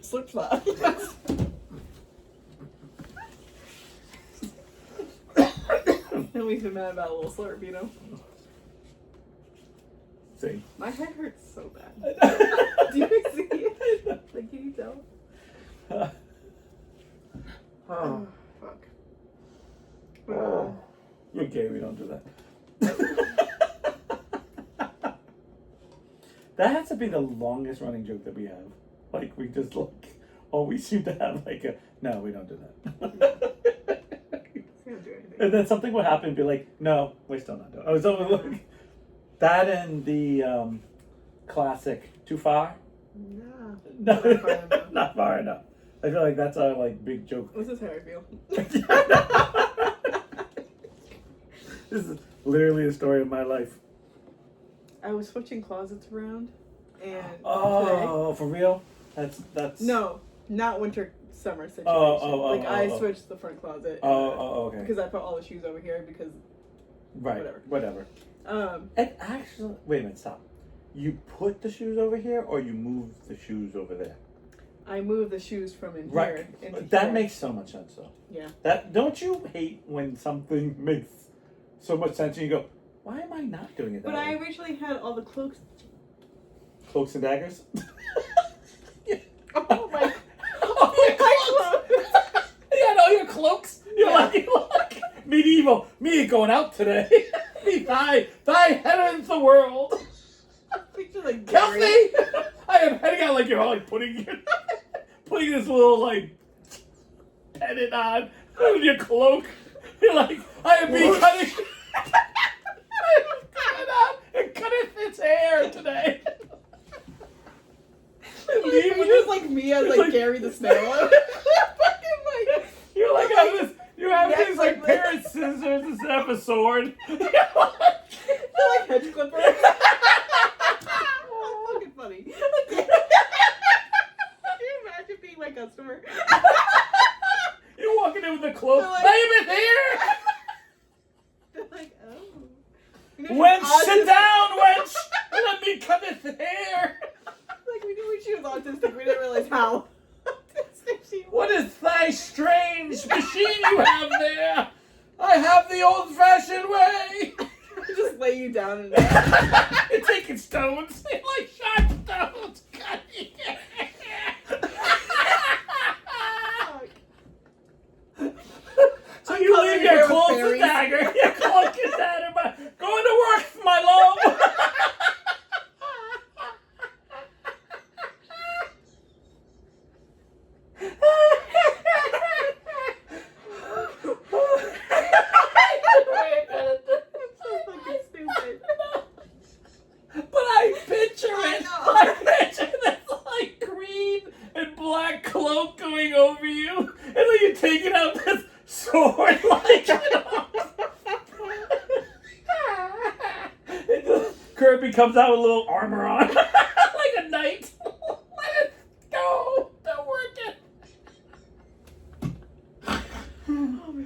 slip slap. At least I'm mad about a little slurp, you know? See? My head hurts so bad. Do you see it? Like, can you tell? Oh, fuck. Oh. Okay, we don't do that. That has to be the longest running joke that we have. Like, we just always seem to have like a, no, we don't do that. We don't do anything. And then something will happen and be like, no, we're still not doing it. I was always like, that and the classic, too far? No. No, Not far enough. not far enough. I feel like that's our like big joke. This is how I feel. This is literally the story of my life. I was switching closets around, and Oh, for real? That's today, no, not winter summer situation. Oh, I switched the front closet. okay. Because I put all the shoes over here because. Right. Whatever. And actually, wait a minute. Stop. You put the shoes over here, or you move the shoes over there? I moved the shoes from in Right. here into That here. makes so much sense, though. Yeah. That don't you hate when something makes so much sense and you go, why am I not doing it that But way? I originally had all the cloaks. Cloaks and daggers? Oh my! Oh, your cloaks! You had all your cloaks? You're like medieval. Me going out today. Me thy heavens the world. Picture like Kelsey! Gary. I am heading out like you're all like putting this little like pennant on your cloak. You're like, I am being cutting. I am cutting out and cutting its hair today. You're just like me as like Gary the Snow. Fucking like. You're like you have Yes, these like like- pair of scissors instead of a sword. You're like hedge clipper. That's fucking funny. Can you imagine being my customer? You're walking in with the cloak. They're like- I am here. They're like, oh. You know, Wench, she's sit autistic. down, wench. Let me cut its hair. Like, we knew when she was autistic, we didn't realize how autistic she was. What is thy strange machine you have there? I have the old-fashioned way. Just lay you down and You're taking stones. You're like sharp stones. Cutting your hair. So you Coloring leave your hair your with cloak and berries. dagger. Your cloak and dagger. Going to work, my love. so fucking stupid. But I picture it. know. I picture this like green and black cloak going over you, and then you're taking out this sword like. Kirby comes out with a little armor on, like a knight. Let it go. Don't work it. Oh my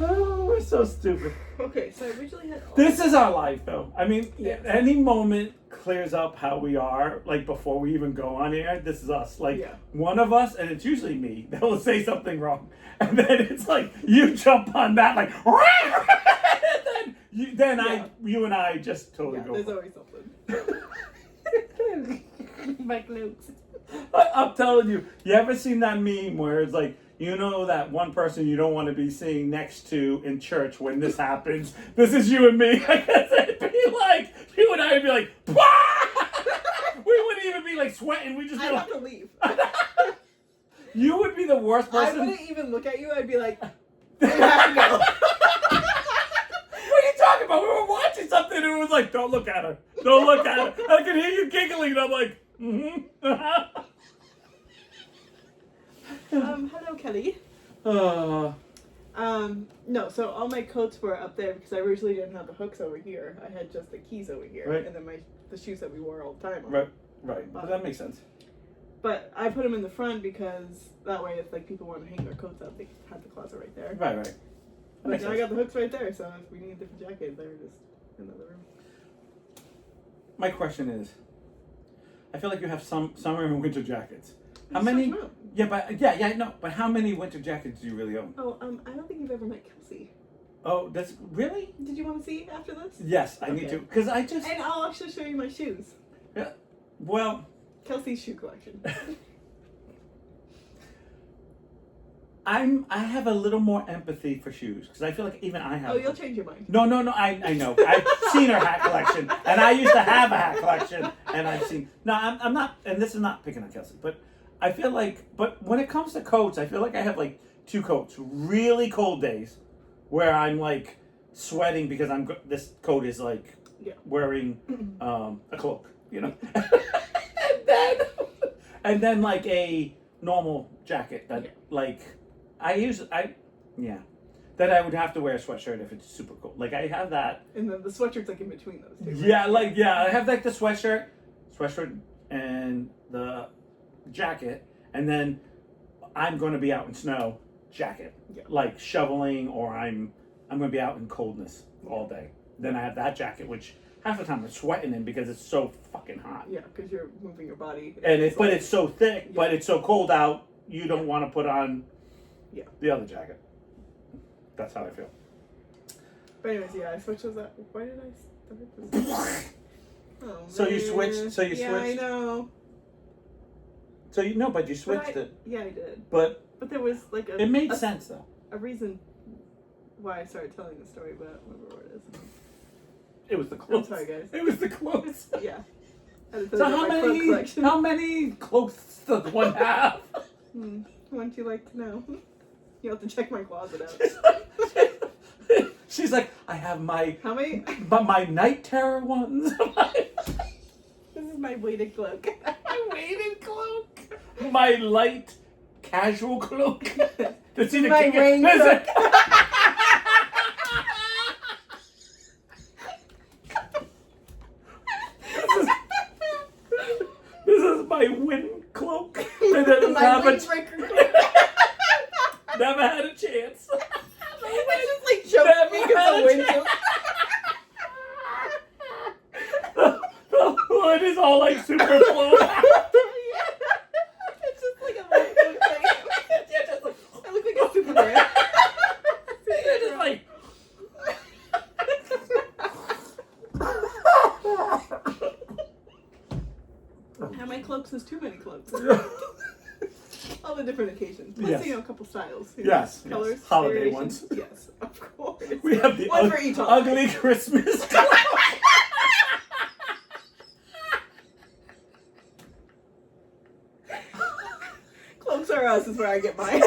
Oh, we're so stupid. Okay, so I originally had all This is our life, though. I mean, Yes. any moment clears up how we are, like, before we even go on air. This is us. Like, Yeah. one of us, and it's usually me, that will say something wrong. And then it's like, you jump on that, like, and then Yeah. you and I just totally yeah, go. there's always something. My cloaks. I'm telling you, you ever seen that meme where it's like, you know that one person you don't want to be sitting next to in church when this happens? This is you and me. I guess it'd be like, you and I would be like, bah! We wouldn't even be like sweating. We'd just be I'd like, have to leave. you would be the worst I person. wouldn't even look at you. I'd be like, you have to go. What are you talking about? We were watching something and it was like, don't look at her. Don't look at her. I could hear you giggling and I'm like, Hello, Kelly. No, so all my coats were up there because I originally didn't have the hooks over here. I had just the keys over here, Right. and then the shoes that we wore all the time. Right. But that makes sense. But I put them in the front because that way, if like people want to hang their coats up, they have the closet right there. Right. That But makes now I sense. got the hooks right there, so if we need a different jacket, they're just in the other room. My question is, I feel like you have some summer and winter jackets. How You many? switch 'em out. Yeah, but yeah, no. But how many winter jackets do you really own? Oh, I don't think you've ever met Kelsey. Oh, that's really? Did you want to see after this? Yes, I need Okay. to because I just. And I'll actually show you my shoes. Yeah. Well, Kelsey's shoe collection. I have a little more empathy for shoes because I feel like even I have. Oh, you'll change your mind. No, I know. I've seen her hat collection, and I used to have a hat collection, and I've seen. No, I'm not, and this is not picking on Kelsey, but I feel like, but when it comes to coats, I feel like I have like two coats. Really cold days, where I'm like sweating because this coat is like wearing a cloak, you know, and then like a normal jacket that like. That I would have to wear a sweatshirt if it's super cold. Like I have that. And then the sweatshirt's like in between those two. Yeah, I have like the sweatshirt and the jacket, and then I'm going to be out in snow, jacket, like shoveling, or I'm going to be out in coldness all day. Then I have that jacket, which half the time I'm sweating in because it's so fucking hot. Yeah, because you're moving your body. And but it's so thick, but it's so cold out, you don't want to put on. Yeah. The other jacket. That's how I feel. But anyways, I switched those up. Why did I start this? Oh, So you man. switched. Yeah, I know. So but you switched it. Yeah, I did. But there was like it made sense though. A reason why I started telling the story, but I don't remember what it is. It was the clothes. I'm sorry, guys. It was the clothes. Yeah. So how many clothes does one have? Wouldn't you like to know? You have to check my closet out. She's like, I have my. How many? But my night terror ones. This is my weighted cloak. My weighted cloak. My light casual cloak. This is my rain cloak. This is my wind cloak. And then never had a chance. It's just like choking me because the wind. The hood is all like super blown out. It's just like a little thing. I look like a Superman. You're just like. How many cloaks is too many cloaks? All the different occasions. Plus, Yes. a couple styles. Yes. Colors. Holiday variations. ones. Yes, of course. We have the One for each holiday. ugly Christmas cloak. Cloaks are us is where I get mine.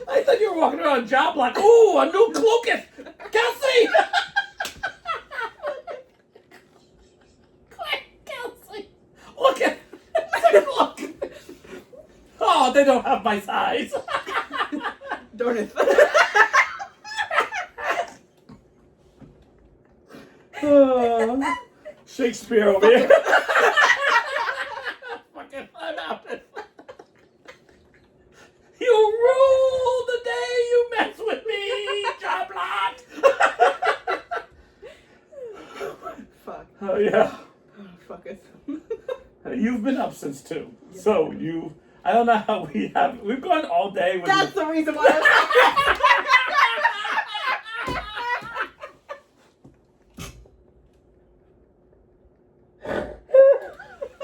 I thought you were walking around job like, ooh, a new cloaketh. Kelsey! Kelsey! Look at look. Oh, they don't have my size. Darn it. Shakespeare over here. Fucking fun outfit. You rule the day you mess with me, job lot. Fuck. Oh yeah. Oh, fuck it. You've been up since 2, so I don't know how we've gone all day with. That's the reason why I'm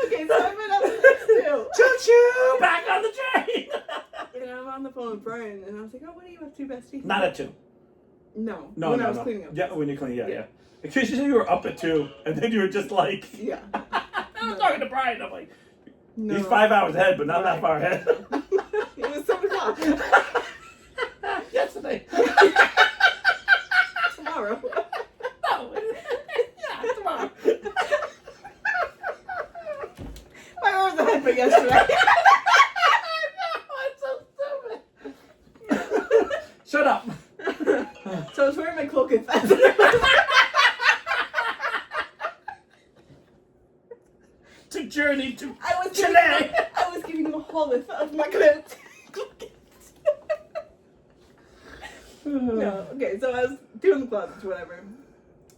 Okay, so I've been up since 2. Choo-choo! Back on the train! And I'm on the phone with Brian, and I was like, oh, what are you up to, bestie? Not at 2. No. No, when no, I was no. cleaning up. Yeah, when you're cleaning, yeah. Because you said you were up at 2, and then you were just like... Yeah. I was talking to Brian, I'm like, No. he's 5 hours ahead, but not that far ahead. It was 7 o'clock. Yesterday. Tomorrow. No, yeah, tomorrow. My hours ahead for yesterday. I'm so stupid. Shut up. So I was wearing my cloak and fast. To journey to I was Chile. I was giving him a hauleth of my clothes. No, okay, so I was doing the closets, whatever.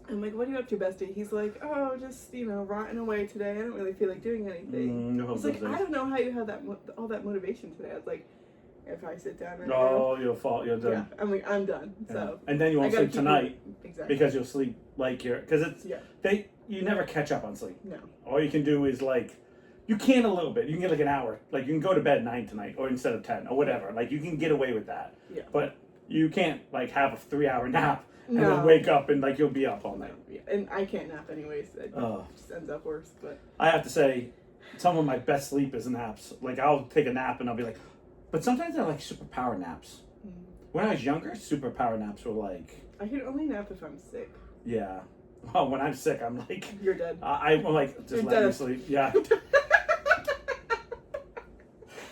I'm like, what are you up to, bestie? He's like, oh, just, rotting away today. I don't really feel like doing anything. He's like, I don't know how you have all that motivation today. I was like, if I sit down right now. You'll fall. You're done. Yeah, I'm like, I'm done. Yeah. So. And then you won't sleep tonight. Exactly. Because you'll sleep because it's, you never catch up on sleep. No. All you can do is you can a little bit. You can get an hour. You can go to bed 9 tonight or instead of 10 or whatever. You can get away with that. Yeah. But you can't have a 3-hour nap. And then wake up and you'll be up all night. Yeah. And I can't nap anyways. It just ends up worse. But I have to say, some of my best sleep is naps. I'll take a nap and I'll be but sometimes they're superpower naps. Mm-hmm. When I was younger, superpower naps were I can only nap if I'm sick. Yeah. Well, when I'm sick, I'm you're dead. I'm just let me sleep. Yeah.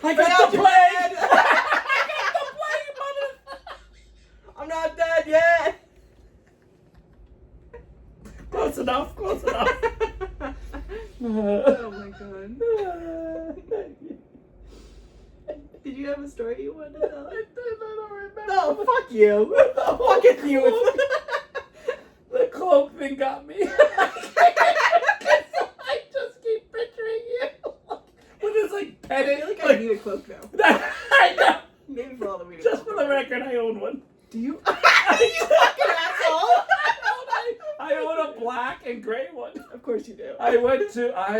I got the plague! I got the plague, mother! I'm not dead yet! Close enough. Oh my god. Did you have a story you wanted to tell? I don't remember. No, fuck you. Fuck it, you. The cloak thing got me. I just keep picturing you with this petting. I feel like I need a cloak now. I know. Maybe for all the weed. Just for the record, I own one. Do you? You fucking asshole! I own a black and gray one. Of course you do. I was. Can I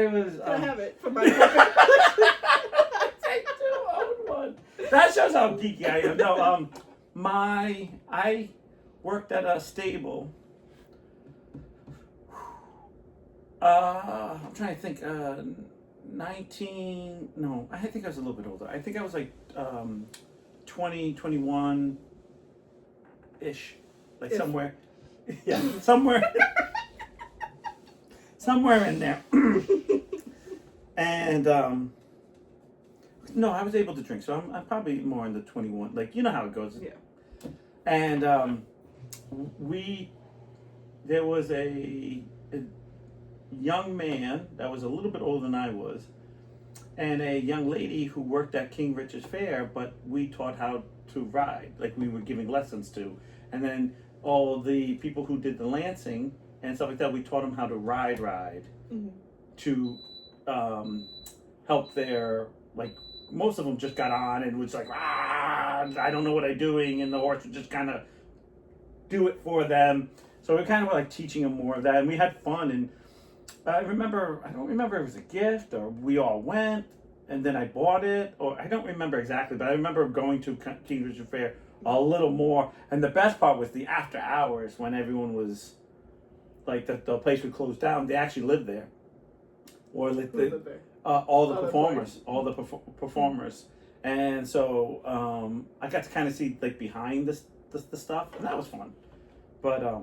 have it for my I do own one. That shows how geeky I am. No, I worked at a stable. I'm trying to think. 19. No, I think I was a little bit older. I think I was 20, 21 ish, somewhere. Yeah, somewhere in there. And no, I was able to drink, so I'm probably more in the 21. You know how it goes. Yeah. And there was a young man that was a little bit older than I was, and a young lady who worked at King Richard's Fair, but we taught how to ride, we were giving lessons to. And then all the people who did the lancing and stuff like that, we taught them how to ride mm-hmm. to help their, most of them just got on and was I don't know what I'm doing, and the horse would just kind of do it for them. So we kind of were teaching them more of that, and we had fun. And I don't remember if it was a gift or we all went and then I bought it, or I don't remember exactly, but I remember going to King Richard Fair a little more. And the best part was the after hours when everyone was the place would close down. They actually lived there, or all the performers, all the performers. And so I got to kind of see behind the stuff, and that was fun. But I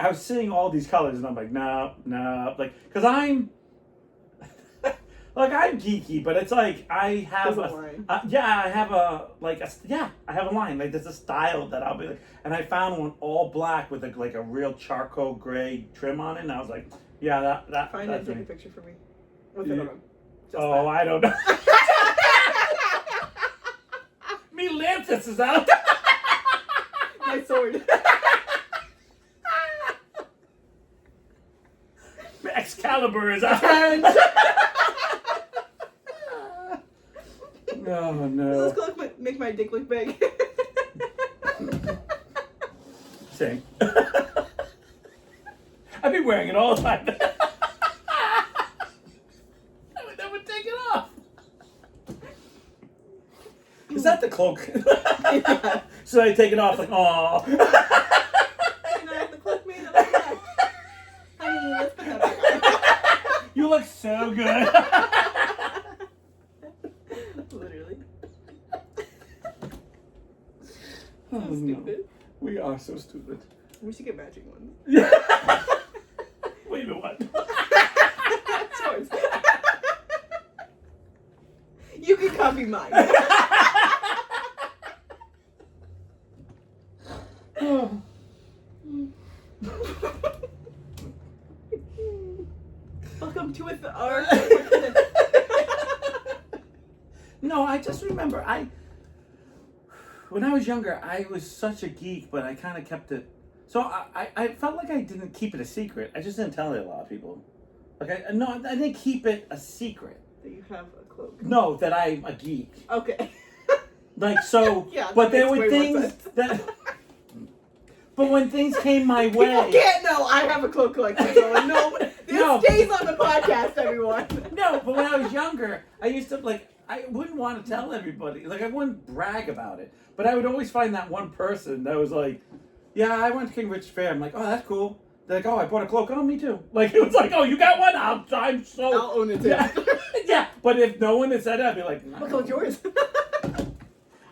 was seeing all these colors, and I'm no, because I'm I'm geeky, but it's I have a line. I have a line. There's a style that I'll be and I found one all black with a real charcoal gray trim on it, and I was that find it and take a picture for me with it on. I don't know. Me Lantis is out. My sword. Excalibur is out. Oh no. Let's go make my dick look big. Same. I've been wearing it all the time. I would never take it off. Is that the cloak? Yeah. Should I take it off? Aw. You know, the cloak made it like that. I mean, let's put that back on. You look so good. Literally. Oh, So stupid. No. We are so stupid. We should get matching ones. Wait a minute, what? Swords. You can copy mine. Welcome to it, our. No, I just remember when I was younger, I was such a geek, but I kind of kept it So I felt like I didn't keep it a secret. I just didn't tell it a lot of people. Like I didn't keep it a secret. That you have a cloak. No, that I'm a geek. Okay. Like so, yeah, but there were things that. But when things came my way, people can't know I have a cloak collection. So this stays on the podcast, everyone. No, but when I was younger, I used to I wouldn't want to tell everybody. Like I wouldn't brag about it, but I would always find that one person that was like, "Yeah, I went to King Richard's Fair." I'm like, "Oh, that's cool." They're like, "Oh, I bought a cloak." "Oh, me too." Like it was like, "Oh, you got one?" I'm so. I'll own it too. Yeah, but if no one had said it, I'd be like, "No." "What color's yours?"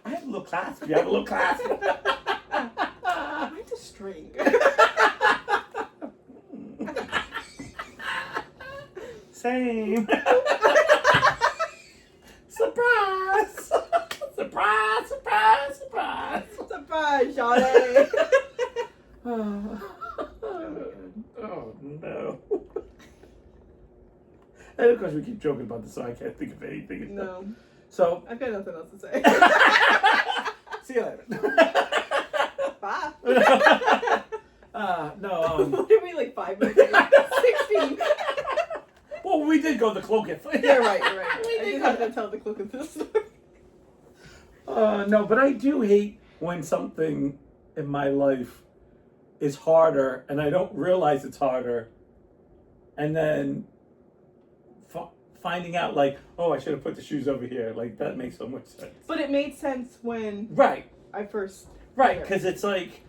I have a little clasp. You have a little clasp. Mine's a string. Same. Surprise! Surprise! Surprise! Surprise! Surprise, Shawty! Oh no. And of course we keep joking about this, so I can't think of anything. No. So I've got nothing else to say. See you later. Bye. No. What are we, like 5 minutes in? 16. Well, we did go the cloakth. You're right. I did have to tell the cloakth this story. No, but I do hate when something in my life is harder and I don't realize it's harder, and then finding out like, oh, I should have put the shoes over here. Like that makes so much sense. But it made sense when I first because it's like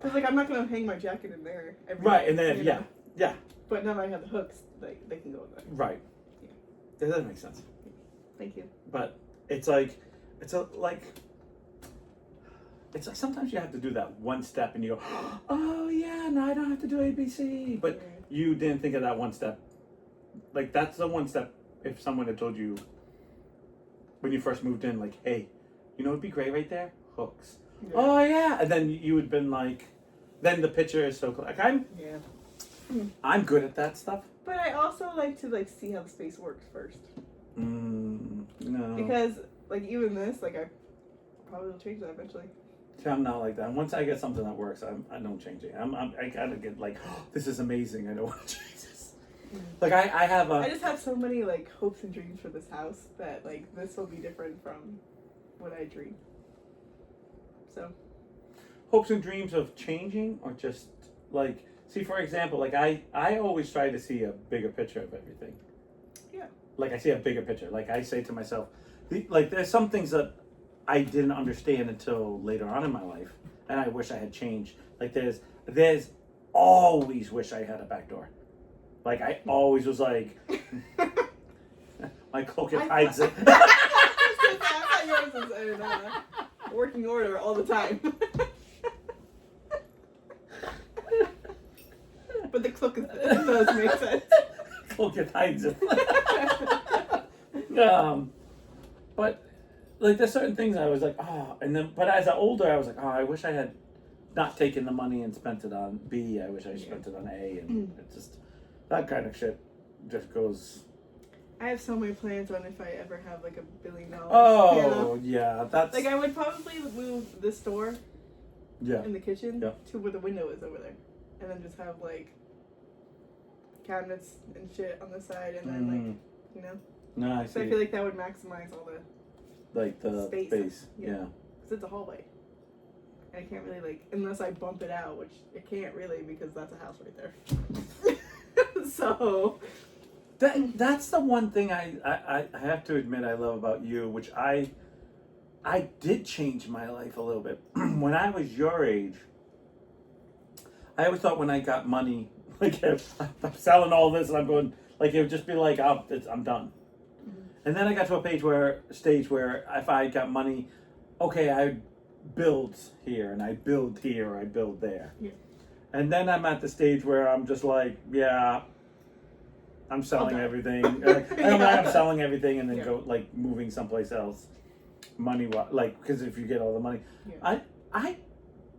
I'm not gonna hang my jacket in there every right, day, and then yeah. But now that I have the hooks, they can go in there. Right. Yeah. That doesn't make sense. Thank you. But it's like sometimes you have to do that one step and you go, oh yeah, no, I don't have to do ABC. But you didn't think of that one step. Like that's the one step. If someone had told you when you first moved in, like, hey, you know what'd be great right there? Hooks. Yeah. Oh yeah, and then you would been like, then the picture is so cool. Like I'm good at that stuff. But I also like to see how the space works first. No. Because even this, I probably will change that eventually. See, I'm not like that. Once I get something that works, I don't change it. I kind of get like, oh, this is amazing. I don't want to change this. Like I have a. I just have so many hopes and dreams for this house that this will be different from what I dream. So. Hopes and dreams of changing, or just see, for example, I always try to see a bigger picture of everything. Yeah. I see a bigger picture. I say to myself, there's some things that I didn't understand until later on in my life, and I wish I had changed. There's always wish I had a back door. I always was like, my cloak hides it. I thought yours was in working order all the time. But the cloak does make sense. Cloak hides it. But there's certain things I was like, oh, and then, but as I older, I was like, oh, I wish I had not taken the money and spent it on B. I wish I spent it on A, and it's just that kind of shit just goes. I have so many plans on if I ever have $1 billion. Oh yeah, that's I would probably move this door. Yeah. In the kitchen to where the window is over there, and then just have cabinets and shit on the side, and then No, I see. So I feel like that would maximize all the space. Yeah. Because it's a hallway. And I can't really unless I bump it out, which it can't really because that's a house right there. So that's the one thing I have to admit I love about you, which I did change my life a little bit. When I was your age, I always thought when I got money, if I'm selling all this and I'm going, it would just be I'm done. And then I got to a stage where if I got money, okay, I build here and I build here, or I build there. Yeah. And then I'm at the stage where I'm just I'm selling everything. I'm selling everything and then go moving someplace else. Money, because if you get all the money, I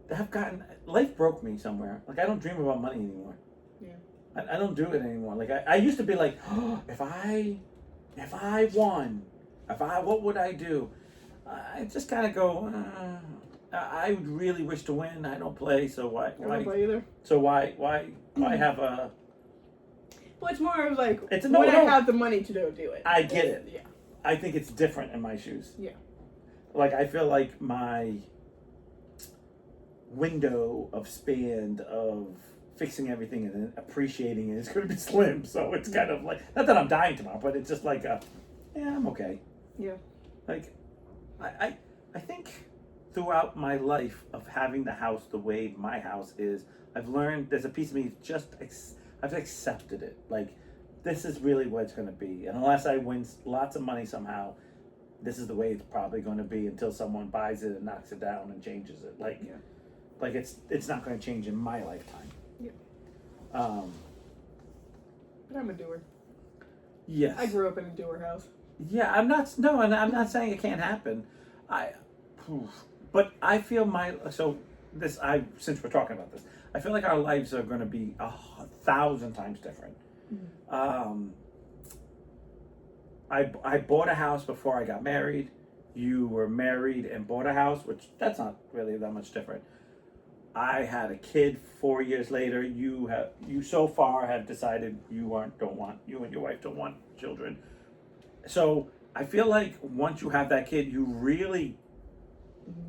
have gotten, life broke me somewhere. I don't dream about money anymore. Yeah. I don't do it anymore. I used to be if I won, what would I do? I just kind of go, I would really wish to win. I don't play, so why? I don't play either. So why have a? Well, it's more of like It's when I have the money to do it. I get it. Yeah. I think it's different in my shoes. Yeah. Like I feel like my window of span of fixing everything and then appreciating it is going to be slim. So it's kind of like, not that I'm dying tomorrow, but it's just like, yeah, I'm okay. Yeah. Like, I think throughout my life of having the house the way my house is, I've learned there's a piece of me I've accepted it. Like, this is really what it's going to be. And unless I win lots of money somehow, this is the way it's probably going to be until someone buys it and knocks it down and changes it. Like, yeah. Like it's not going to change in my lifetime. Yeah. But I'm a doer. Yes. I grew up in a doer house. Yeah, I'm not saying it can't happen. But I feel since we're talking about this, I feel like our lives are going to be 1,000 times different. Mm-hmm. I bought a house before I got married. You were married and bought a house, which that's not really that much different. I had a kid 4 years later. You so far have decided you and your wife don't want children. So I feel like once you have that kid, you really,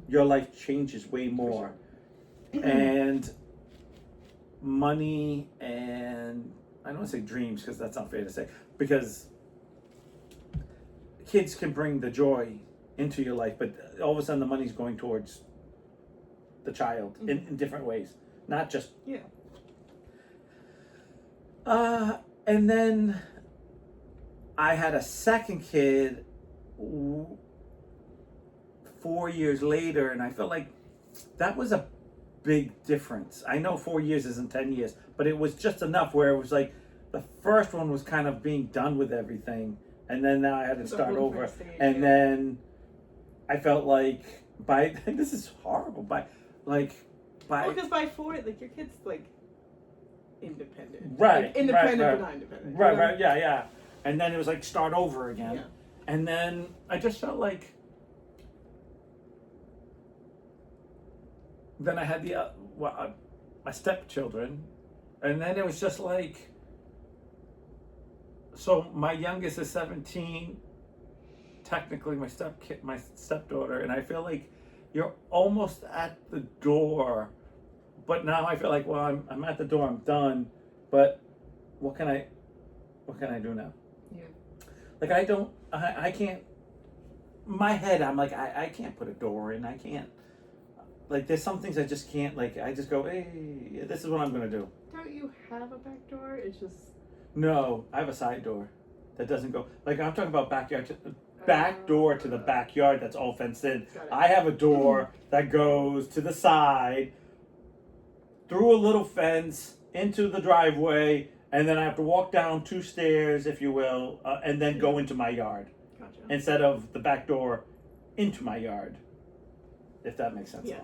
your life changes way more. Sure. And money and, I don't want to say dreams because that's not fair to say, because kids can bring the joy into your life, but all of a sudden the money's going towards the child in different ways, not just and then I had a second kid 4 years later, and I felt like that was a big difference. I know 4 years isn't 10 years, but it was just enough where it was like the first one was kind of being done with everything, and then now I had to start over, and then I felt like this is horrible, because by 4, like your kid's like independent, right? Like, independent but not independent, right, yeah. And then it was like start over again, yeah. And then I just felt like then I had my stepchildren, and then it was just like, so my youngest is 17. Technically my stepdaughter, and I feel like you're almost at the door, but now I feel like, well, I'm at the door, I'm done, but what can I do now? Yeah. Like I can't, my head, I'm like, I can't put a door in, I can't, like there's some things I just can't, like I just go, hey, this is what I'm gonna do. Don't you have a back door? It's just... No, I have a side door that doesn't go, like I'm talking about back door to the backyard that's all fenced in. I have a door that goes to the side, through a little fence, into the driveway, and then I have to walk down 2 stairs, if you will, and then go into my yard. Gotcha. Instead of the back door into my yard, if that makes sense. Yeah.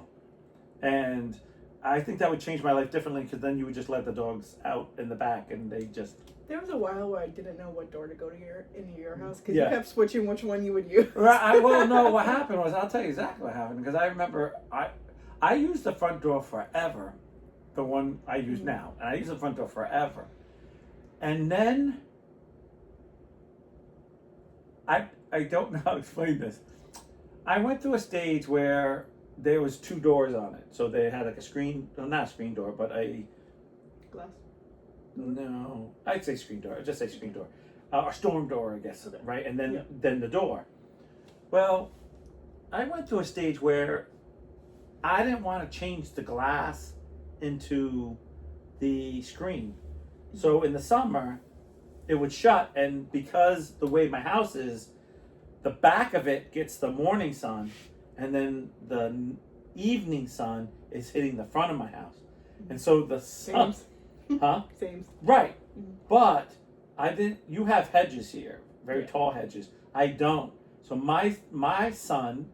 And I think that would change my life differently, because then you would just let the dogs out in the back, and they just... There was a while where I didn't know what door to go to into your house, because you kept switching which one you would use. Right. Well, no, what happened was, I'll tell you exactly what happened, because I remember I used the front door forever, the one I use now, and I used the front door forever. And then, I don't know how to explain this. I went through a stage where there was 2 doors on it. So they had like a screen, well, not a screen door, but a... Glass? No, I'd say screen door. I'd just say screen door. Or storm door, I guess, right? And then the door. Well, I went through a stage where I didn't want to change the glass into the screen. So in the summer, it would shut, and because the way my house is, the back of it gets the morning sun, and then the evening sun is hitting the front of my house. And so the sun... Huh? Same. Right. But you have hedges here, very tall hedges. I don't. So my son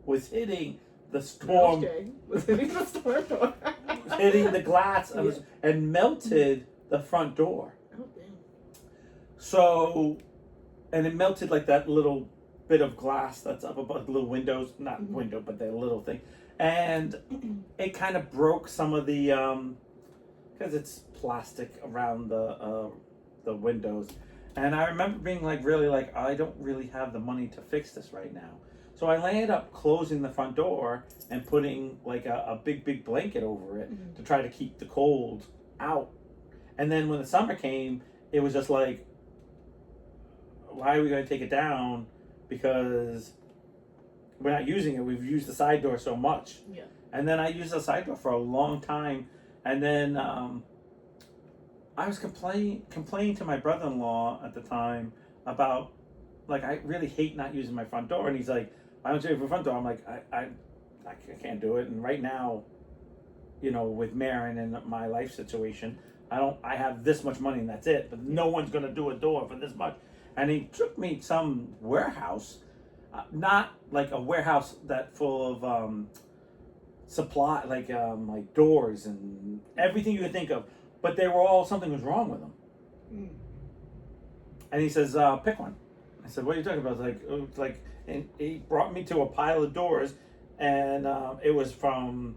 was hitting the storm. Was hitting the storm door. Hitting the glass and melted the front door. Oh, damn. So, and it melted like that little bit of glass that's up above the little windows, not window, but the little thing. and it kind of broke some of the because it's plastic around the windows. And I remember being like, really, like, I don't really have the money to fix this right now. So I ended up closing the front door and putting like a big blanket over it to try to keep the cold out. And then when the summer came, it was just like, why are we going to take it down? Because we're not using it. We've used the side door so much. Yeah. And then I used the side door for a long time. And then I was complaining to my brother-in-law at the time about, like, I really hate not using my front door. And he's like, I don't use your front door. I'm like, I can't do it. And right now, you know, with Marin and my life situation, I have this much money and that's it. But no one's going to do a door for this much. And he took me some warehouse, not like a warehouse that full of supply, like doors and everything you could think of. But they were all, something was wrong with them. And he says, pick one. I said, what are you talking about? And he brought me to a pile of doors, and it was from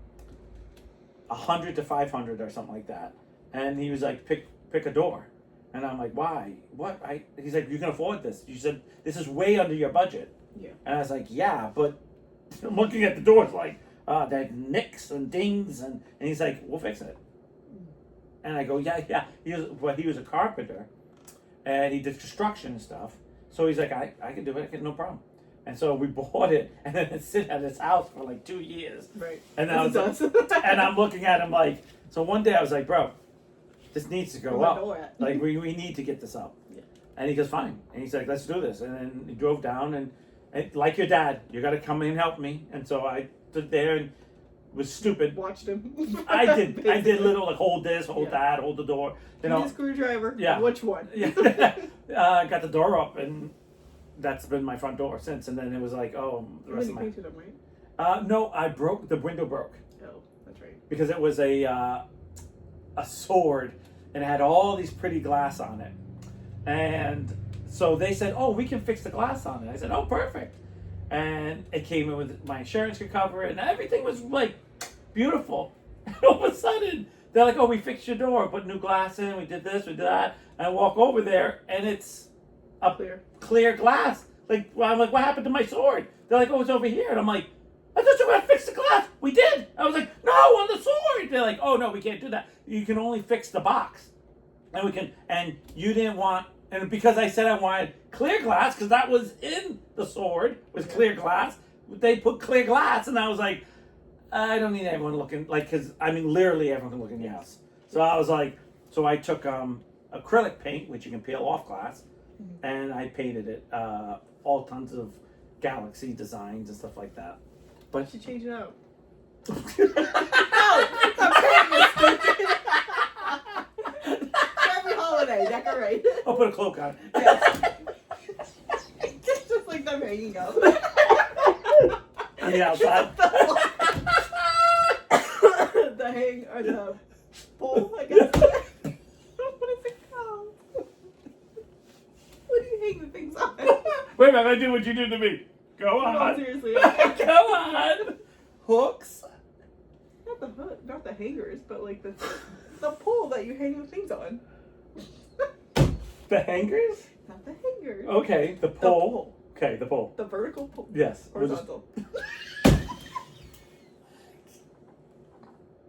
100 to 500 or something like that. And he was like, pick a door. And I'm like, why? What? He's like, you can afford this. You said, this is way under your budget. Yeah. And I was like, yeah, but I'm looking at the doors like, they had nicks and dings, and he's like, we'll fix it. And I go, yeah. He was a carpenter, and he did construction and stuff. So he's like, I can do it, no problem. And so we bought it, and then it sit at his house for like 2 years. Right. And then and I'm looking at him like, so one day I was like, bro, this needs to go up. Like we need to get this up. Yeah. And he goes, fine. And he's like, let's do this. And then he drove down, and like your dad, you got to come in and help me. And so I stood there and was stupid. Watched him. I did little, like, hold this, hold that, hold the door. You know, screwdriver. Yeah. Which one? Yeah. Got the door up, and that's been my front door since. And then it was like, oh, the rest of my. You painted them, right? No, the window broke. Oh, that's right. Because it was a sword, and it had all these pretty glass on it. And so they said, oh, we can fix the glass on it. I said, oh, perfect. And it came in with my insurance could cover it, and everything was like beautiful. And all of a sudden, they're like, oh, we fixed your door, put new glass in, we did this, we did that. And I walk over there, and it's a clear glass. Like, well, I'm like, what happened to my sword? They're like, oh, it's over here. And I'm like, I thought you were going to fix the glass. We did. I was like, no, on the sword. They're like, oh, no, we can't do that. You can only fix the box. And you didn't want, and because I said I wanted clear glass, because that was in the sword, was clear glass, they put clear glass, and I was like, I don't need everyone looking, like, because, I mean, literally everyone can look in your house. So I was like, so I took acrylic paint, which you can peel off glass, and I painted it, all tons of galaxy designs and stuff like that. But you should change it out. Every holiday, decorate. I'll put a cloak on. Yes. Just like them hanging up. On the outside. The hang or the pole, I guess. What is it called? What do you hang the things on? Wait a minute, I do what you do to me. Go on. No, seriously. Go on. Hooks. Not the hook, not the hangers, but like the pole that you hang the things on. The hangers? Not the hangers. Okay, the pole. Okay, the pole. The vertical pole. Yes. Horizontal.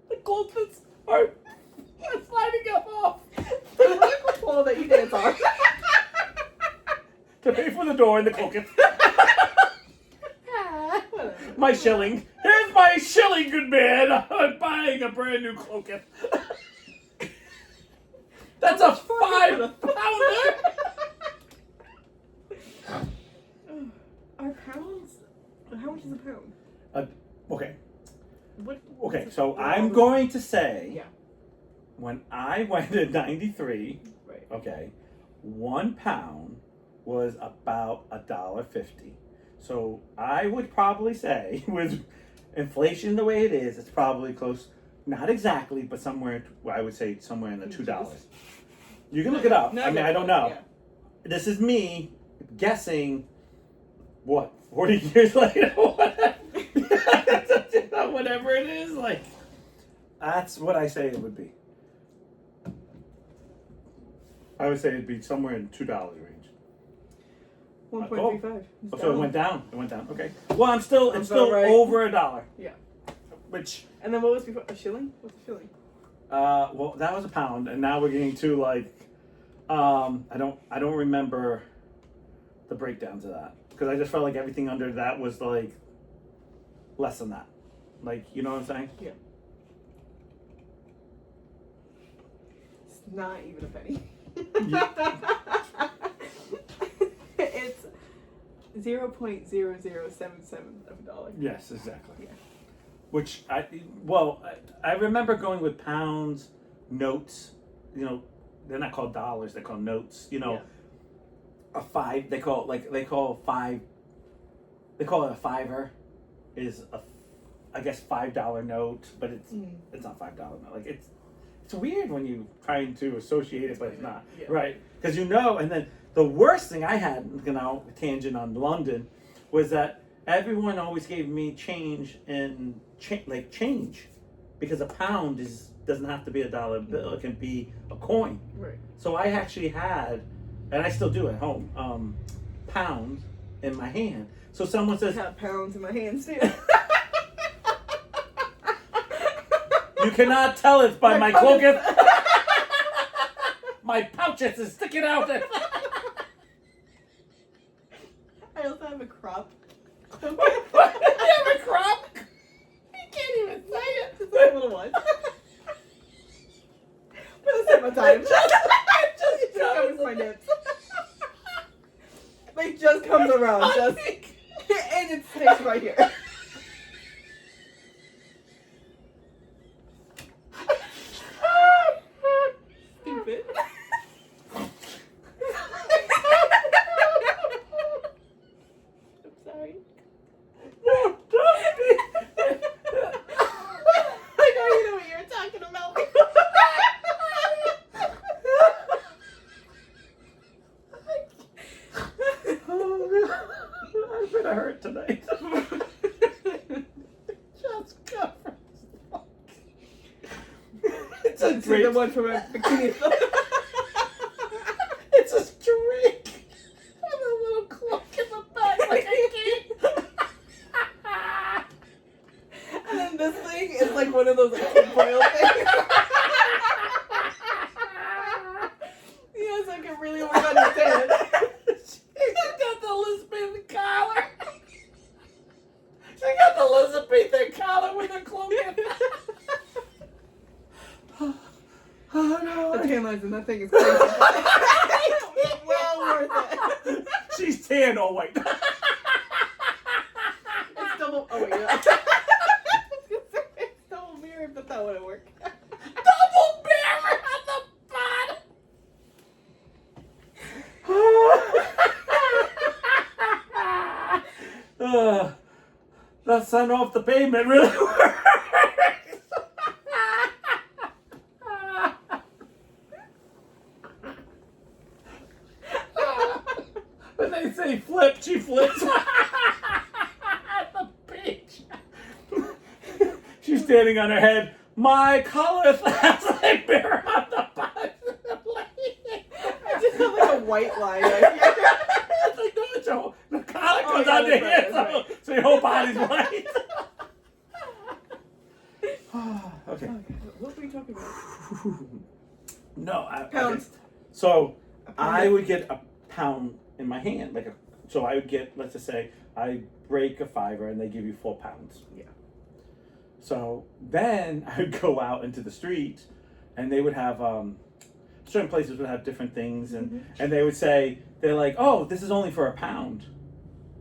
The cloakths are sliding up off. The vertical pole that you dance on. To pay for the door and the cloakth. My shilling. Here's my shilling, good man. I'm buying a brand new cloakth. That's a 5-pounder. Are pounds? How much is a pound? Okay. What? Okay, so I'm going to say, Yeah. when I went in '93, Right. okay, 1 pound was about $1.50. So I would probably say, with inflation the way it is, it's probably close, not exactly, but somewhere, I would say somewhere in the $2. You can look it up. No, I mean, I don't know. Yeah. This is me guessing, what, 40 years later? Whatever it is, like, that's what I say it would be. I would say it'd be somewhere in $2 range. 1.35. So it went down. It went down. Okay. Well, it's still right. over $1. Yeah. Which. And then what was before? A shilling? What's a shilling? Well, that was £1, and now we're getting to like, I don't remember the breakdowns of that because I just felt like everything under that was like less than that. Like, you know what I'm saying? Yeah. It's not even a penny. Yeah. It's 0.0077 of a dollar. Yes, exactly. Yeah. Which I remember going with pounds, notes. You know, they're not called dollars; they're called notes. You know, yeah. A five. They call it a fiver. Is I guess $5 note, but it's not $5 note. Like it's weird when you trying to associate it, but it's not right because and then the worst thing I had, tangent on London, was that everyone always gave me change in change because a pound doesn't have to be a dollar bill; it can be a coin. Right. So I actually had, and I still do at home, pounds in my hand. So someone says, I have pounds in my hands too. You cannot tell it by my cloakth. My pouches is sticking out. I also have a crop. You have a crop? You can't even say it. Just a little one. For the summertime. It just covers my nips. Like, just comes around. And it stays right here. Stupid. I'm sorry. No, don't be. I know you know what you're talking about. Oh, man. I'm gonna hurt tonight. Just cover. It's a the one from a bikini. It's a streak. And a little cloak in the back like a key. And then this thing is like one of those like foil things. Yeah, it's like a really work on your head. She's got the Elizabethan collar. She got the Elizabethan collar with a cloak in. Oh no. The tan lines in that thing is crazy. Well worth it. She's tan or white. It's double. Oh wait, yeah. It's double mirror, but that wouldn't work. Double mirror at the bottom. That sun off the pavement really works. When they say flip, she flips. At the beach. She's standing on her head. My collar has a mirror on the bottom. I just have like a white line right here. It's like, no, the collar comes out your head, so your whole body's white. Okay. What were you talking about? No, Pounds. Okay. So I would get a pound in my hand, so I would get, let's just say, I break a fiver and they give you 4 pounds. Yeah. So then I would go out into the street, and they would have certain places would have different things, and they would say, they're like, oh, this is only for a pound,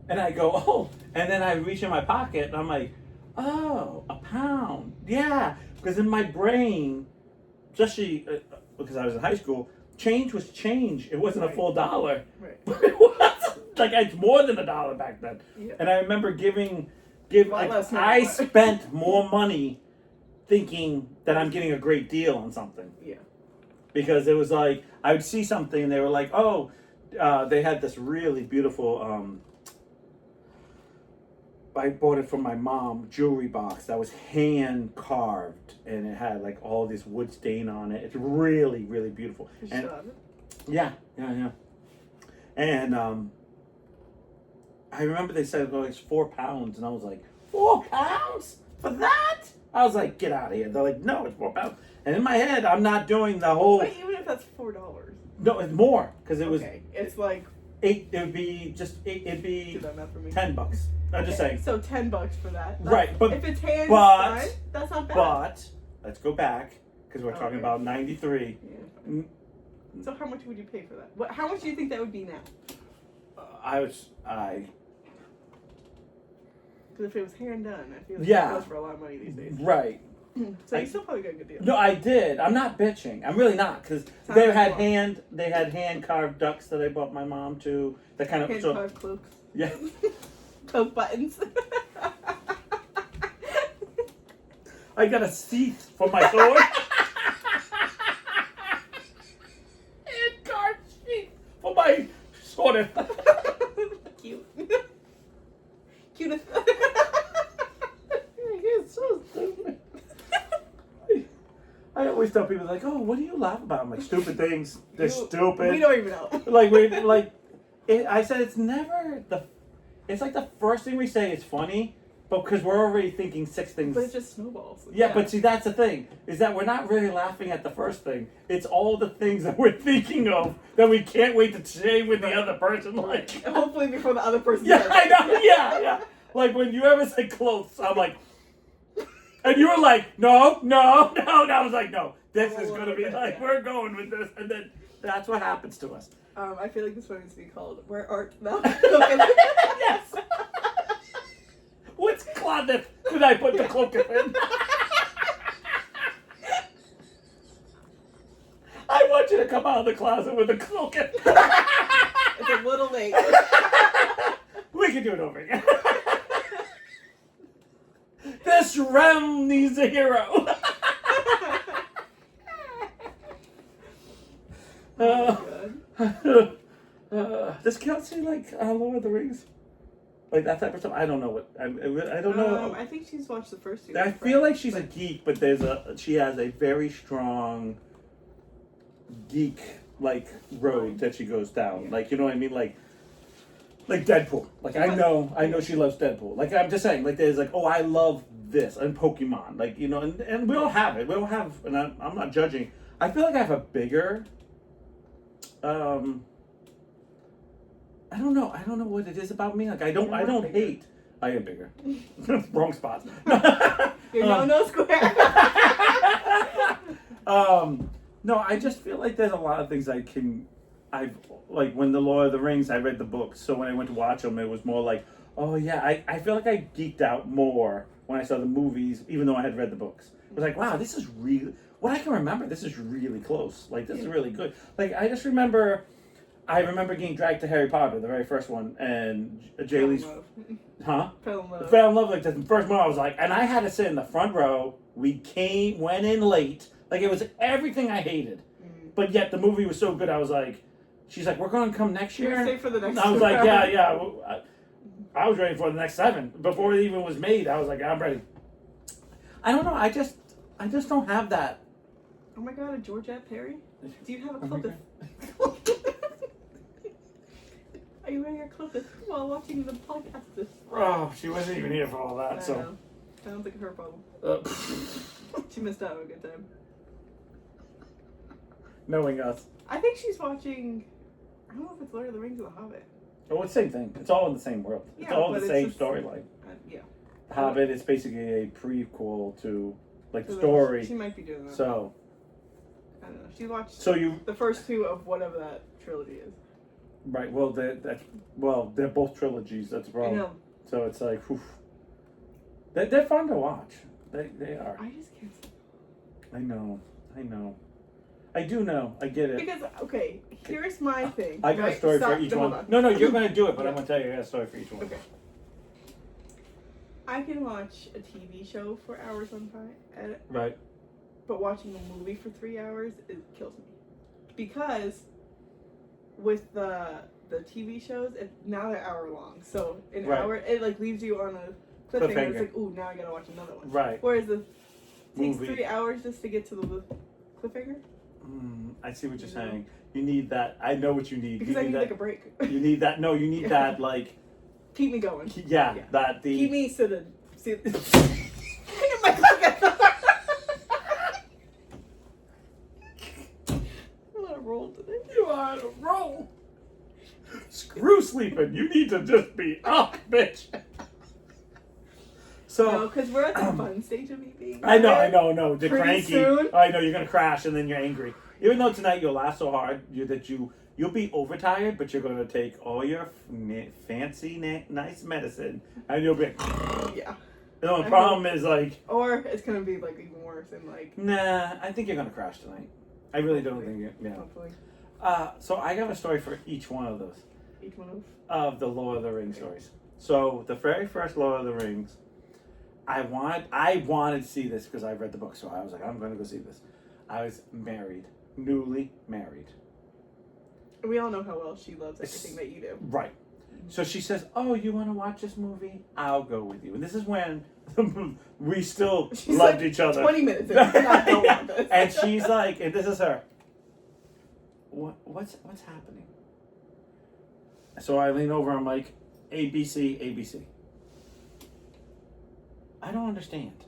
and I go, oh, and then I reach in my pocket and I'm like, oh, a pound, yeah, because in my brain, especially because I was in high school, change was change. It wasn't a full dollar. Right. But it was like it's more than $1 back then. Yeah. And I remember I spent more money thinking that I'm getting a great deal on something. Yeah. Because it was like I would see something and they were like, oh, they had this really beautiful I bought it from my mom, jewelry box that was hand carved, and it had like all this wood stain on it. It's really, really beautiful. You And still have it? yeah. And I remember they said, "Oh, it's £4," and I was like, £4 for that? I was like, get out of here. They're like, no, it's £4. And in my head, I'm not doing the whole. But even if that's $4. No, it's more because it was. Okay, it's like $8. It would be just. It'd be do that math for me. $10. I'm just saying. So $10 for that. Right, but if it's hand but done, that's not bad. but let's go back because we're talking Okay. about 93. Yeah. So how much would you pay for that? How much do you think that would be now? Because Because if it was hand done, I feel like Yeah. it goes for a lot of money these days. right. So you still probably got a good deal. No, I did. I'm not bitching. I'm really not because Sounds they like had fun. hand carved ducks that I bought my mom too. That kind of Hand so carved cloaks. yeah. Coke buttons. I got a seat for my sword. Hand carved seat for my sword. Cute. Cutest. You're so stupid. I always tell people like, "Oh, what do you laugh about?" I'm like, "Stupid things. They're stupid." We don't even know. I said it's never the. It's like the first thing we say is funny, but because we're already thinking 6 things. But it just snowballs. Yeah, but see, that's the thing is that we're not really laughing at the first thing. It's all the things that we're thinking of that we can't wait to say with the other person. Like, hopefully before the other person. yeah, says I it. know. Yeah. Like when you ever say clothes, I'm like, and you were like, no. And I was like, no, this is gonna be like we're going with this, and then that's what happens to us. I feel like this one needs to be called "Where Art Thou?" Yes. What's cloakth? Did I put the cloakth in? I want you to come out of the closet with a cloakth. It's a little late. We can do it over again. This realm needs a hero. Does Kelsey like Lord of the Rings? Like that type of stuff? I don't know what. I don't know. I think she's watched the first 2. I feel like she's a geek, but she has a very strong geek road that she goes down. Yeah. Like, you know what I mean? Like Deadpool. Like I know she loves Deadpool. Like I'm just saying, like there's like, oh, I love this and Pokemon. Like, you know, and we all have it. We all have, and I'm not judging. I feel like I have a bigger I don't know what it is about me. Like I don't hate. I am bigger. Wrong spot. You're no square. No, I just feel like there's a lot of things I've like when the Lord of the Rings, I read the books. So when I went to watch them, it was more like, oh yeah, I feel like I geeked out more when I saw the movies, even though I had read the books. It was like, wow, this is really, what I can remember, this is really close. Like this is really good. Like I remember getting dragged to Harry Potter, the very first one, and Jaylee's, Fell in love. Like the first one, I was like, and I had to sit in the front row. We went in late. Like it was everything I hated, but yet the movie was so good. I was like, she's like, we're going to come next year. Stay for the next. I was like, yeah. I was ready for the next 7 before it even was made. I was like, I'm ready. I don't know. I just don't have that. Oh my God, a Georgette Perry? Do you have a cloak? Are you wearing your cloak while watching the podcast? Oh, she wasn't even here for all that. I know. Sounds like her problem. She missed out on a good time. Knowing us. I think she's watching. I don't know if it's Lord of the Rings or The Hobbit. Oh, it's the same thing. It's all in the same world. It's all the same storyline. Yeah. The Hobbit is basically a prequel to the So she might be doing that. So. I don't know. She watched the first 2 of whatever that trilogy is. Right. Well, they're both trilogies. That's the problem. I know. So it's like, whew. They're fun to watch. They are. I just can't. I know. I do know. I get it. Because here's my thing. I got a story for each one. No, you're going to do it, but I'm going to tell you I got a story for each one. Okay. I can watch a TV show for hours on time. Right. But watching a movie for 3 hours, it kills me. Because with the the TV shows, now they're hour long. So an Right. hour, it like leaves you on a cliffhanger. It's like, ooh, now I gotta watch another one. Right. Whereas it takes Movie. 3 hours just to get to the cliffhanger. I see what you're saying. You need that. I know what you need. Because you I need that, like a break. You need that. No, you need that like. Keep me going. Yeah, that the. Keep me seated. My clock at the I'm on a roll today. You are on a roll. Screw sleeping. You need to just be up, bitch. So. No, because we're at the fun stage of me being. I know. The Pretty cranky. soon. I know you're gonna crash and then you're angry. Even though tonight you'll laugh so hard you'll be overtired, but you're gonna take all your fancy nice medicine and you'll be. Yeah. The only problem is like. Or it's gonna be like even worse and like. Nah, I think you're gonna crash tonight. I really don't think you. Yeah. Hopefully. So I got a story for each one of those. Each one of the Lord of the Rings stories. So the very first Lord of the Rings, I wanted to see this because I read the book, so I was like, I'm gonna go see this. I was married, newly married. We all know how well she loves everything that you do. Right. So she says, "Oh, you want to watch this movie? I'll go with you." And this is when we still She's loved like each other. 20 minutes in. I don't want this. And she's like, and this is her. What's happening? So I lean over. I'm like, ABC, ABC. I don't understand.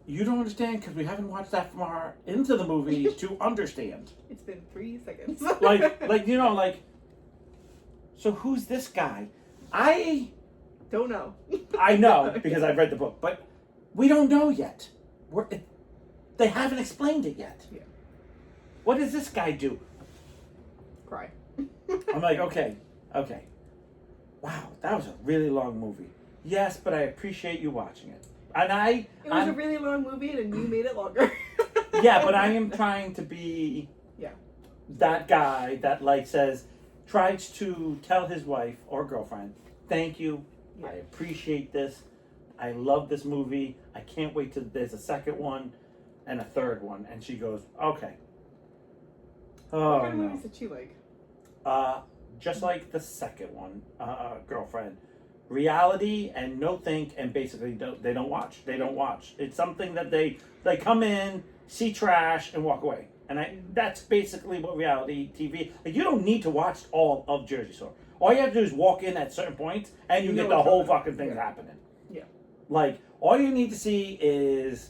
You don't understand because we haven't watched that far into the movie to understand. It's been 3 seconds. like. So who's this guy? I don't know. I know because I've read the book, but we don't know yet. They haven't explained it yet. Yeah. What does this guy do? Cry. I'm like, okay. Wow, that was a really long movie. Yes, but I appreciate you watching it. And it was a really long movie and you made it longer. Yeah, but I am trying to be that guy that tries to tell his wife or girlfriend, thank you, I appreciate this, I love this movie, I can't wait till there's a second one and a third one. And she goes, okay. What kind of movies did she like? Just like the second one, girlfriend. Reality and no think, and basically they don't watch. It's something that they come in, see trash, and walk away. And that's basically what reality TV. Like, you don't need to watch all of Jersey Shore. All you have to do is walk in at certain points, and you get the whole fucking thing happening. Yeah. Like, all you need to see is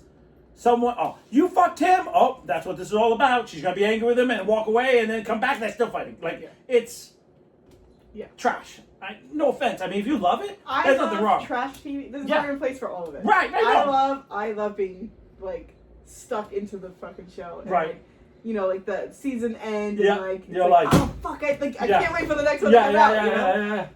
someone. Oh, you fucked him. Oh, that's what this is all about. She's gonna be angry with him and walk away, and then come back. And they're still fighting. Like, it's trash. No offense. I mean, if you love it, there's nothing wrong. Trash TV. There's a time and place for all of it. Right. I love being stuck into the fucking show. And, right. Like the season end and you're like, oh fuck, I can't wait for the next one to come out. Yeah.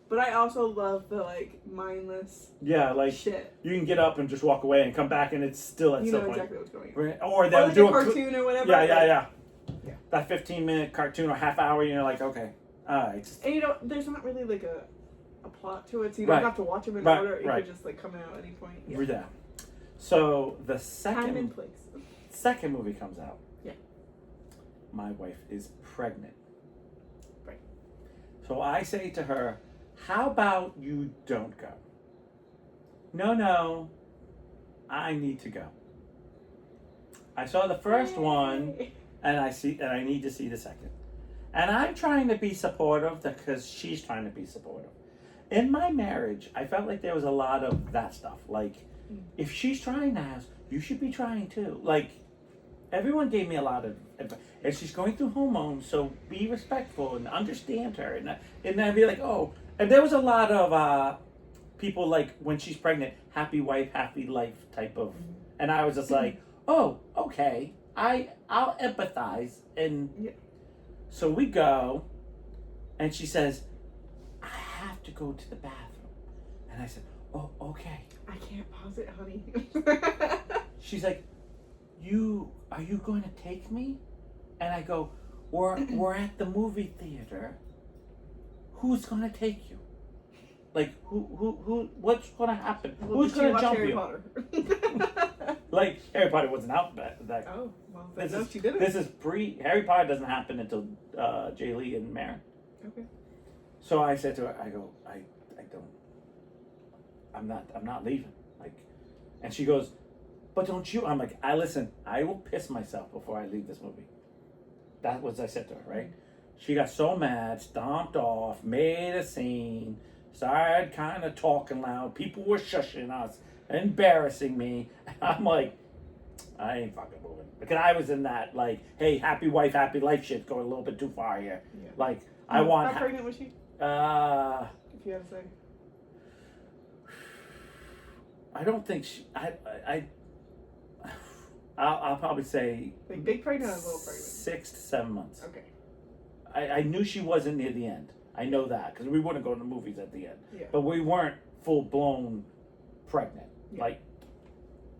But I also love the mindless shit. You can get up and just walk away and come back and it's still at some point. Exactly what's going on. Right. Or they'll do a cartoon or whatever. Yeah. That 15-minute cartoon or half hour, you're like, okay, alright. And there's not really a plot to it, so you don't have to watch them in order. It could just come out at any point. Yeah. So the time and place. Second movie comes out. Yeah. My wife is pregnant. Right. So I say to her, how about you don't go? No, I need to go. I saw the first one, and I need to see the second. And I'm trying to be supportive because she's trying to be supportive. In my marriage, I felt like there was a lot of that stuff. Like, if she's trying now, you should be trying too. Like, everyone gave me a lot of advice. And she's going through hormones, so be respectful and understand her. And I'd be like, oh. And there was a lot of people like, when she's pregnant, happy wife, happy life type of. And I was just like, oh, okay. I'll empathize. And so we go, and she says, I have to go to the bathroom. And I said, oh, okay. I can't pause it, honey. She's like, are you going to take me? And I go, we're at the movie theater. Who's going to take you? Like, who what's going to happen? Well, who's going to jump Harry you? Potter? Like, Harry Potter wasn't out that. Oh, well, this she did it. This is Harry Potter doesn't happen until Jay Lee and Maren. Okay. So I said to her, I go, I don't, I'm not leaving. Like, and she goes, but don't you? I'm like, listen, I will piss myself before I leave this movie. That was I said to her, right? She got so mad, stomped off, made a scene, started kind of talking loud. People were shushing us, embarrassing me. And I'm like, I ain't fucking moving. Because I was in that, like, hey, happy wife, happy life shit going a little bit too far here. Yeah. Like, I want... How pregnant was she? If you have to say. I don't think she... I'll probably say... Like big pregnant or little pregnant? 6 to 7 months. Okay. I knew she wasn't near the end. I know that, because we wouldn't go to the movies at the end. Yeah. But we weren't full-blown pregnant. Yeah. Like,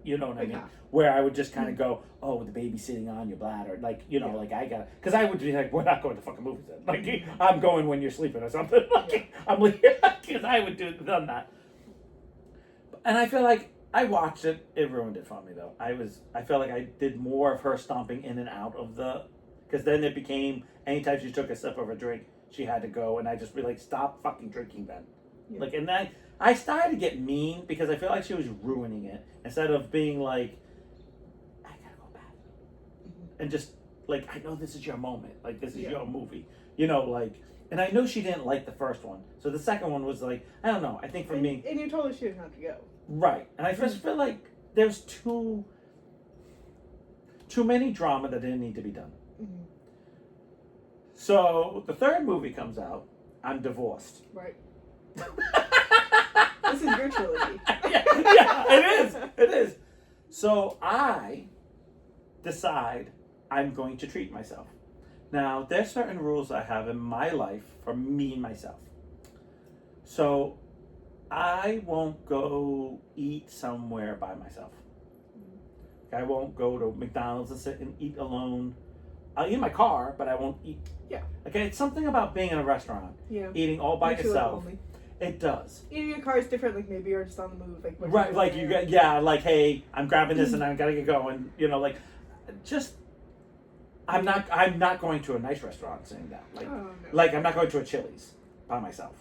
you know what I mean? Half. Where I would just kind of go, oh, with the baby sitting on your bladder. Like, you know, like I got... Because I would be like, we're not going to fucking movies then. Like, I'm going when you're sleeping or something. Like, I'm like, because I would done that. And I feel like I watched it. It ruined it for me, though. I felt like I did more of her stomping in and out of the... Because then it became, anytime she took a sip of a drink, she had to go, and I just be like, stop fucking drinking then. Yeah. Like, and then I started to get mean because I feel like she was ruining it. Instead of being like, I gotta go back. Mm-hmm. And just, like, I know this is your moment. Like, this is your movie. You know, like, and I know she didn't like the first one. So the second one was like, I don't know, I think for me. And you told her she didn't have to go. Right. And I just feel like there's too many drama that didn't need to be done. Mm-hmm. So the third movie comes out. I'm divorced. Right. This is your trilogy. yeah, it is. It is. So I decide I'm going to treat myself. Now, there's certain rules I have in my life for me and myself. So I won't go eat somewhere by myself. I won't go to McDonald's and sit and eat alone. I'll eat in my car, but I won't eat. Yeah. Okay, it's something about being in a restaurant. Yeah. Eating all by yourself. It does. Eating in your car is different. Like maybe you're just on the move. Like right. Like you get like hey, I'm grabbing this and I gotta get going. You know, like just. I'm not going to a nice restaurant saying that. Like, no. Like I'm not going to a Chili's by myself.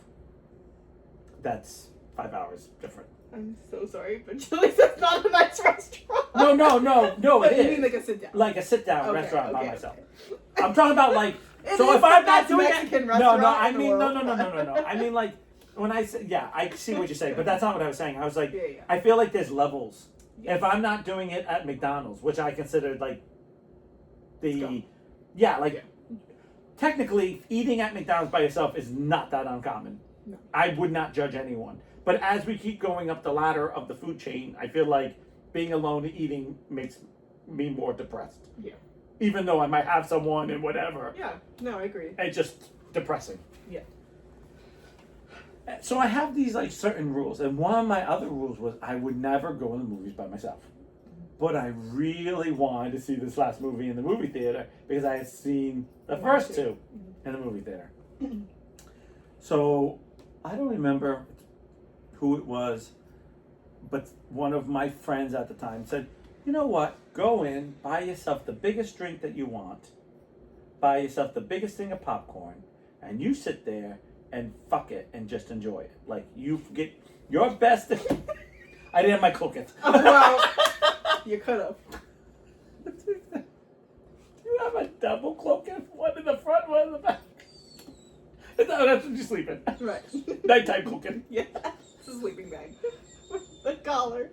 That's 5 hours different. I'm so sorry, but Chili's is not a nice restaurant. No, it is. You mean like a sit down? Like a sit down restaurant by myself. Okay. I'm talking about like. So if I'm not doing it, no. I mean no. I mean like when I say I see what you're saying, but that's not what I was saying. I was like, I feel like there's levels. Yeah. If I'm not doing it at McDonald's, which I consider like. Technically, eating at McDonald's by yourself is not that uncommon. No. I would not judge anyone. But as we keep going up the ladder of the food chain, I feel like being alone and eating makes me more depressed. Yeah. Even though I might have someone and whatever. Yeah, no, I agree. It's just depressing. Yeah. So I have these like certain rules. And one of my other rules was I would never go in the movies by myself. But I really wanted to see this last movie in the movie theater because I had seen the first two in the movie theater. So I don't remember who it was, but one of my friends at the time said, you know what, go in, buy yourself the biggest drink that you want, buy yourself the biggest thing of popcorn, and you sit there and fuck it and just enjoy it. Like you get your best. I didn't have my cloakth. Oh, wow. You could have. You have a double cloakth? One in the front, one in the back. No, that's when you sleep in. Right. Nighttime cloakth. Yeah. It's a sleeping bag. The collar.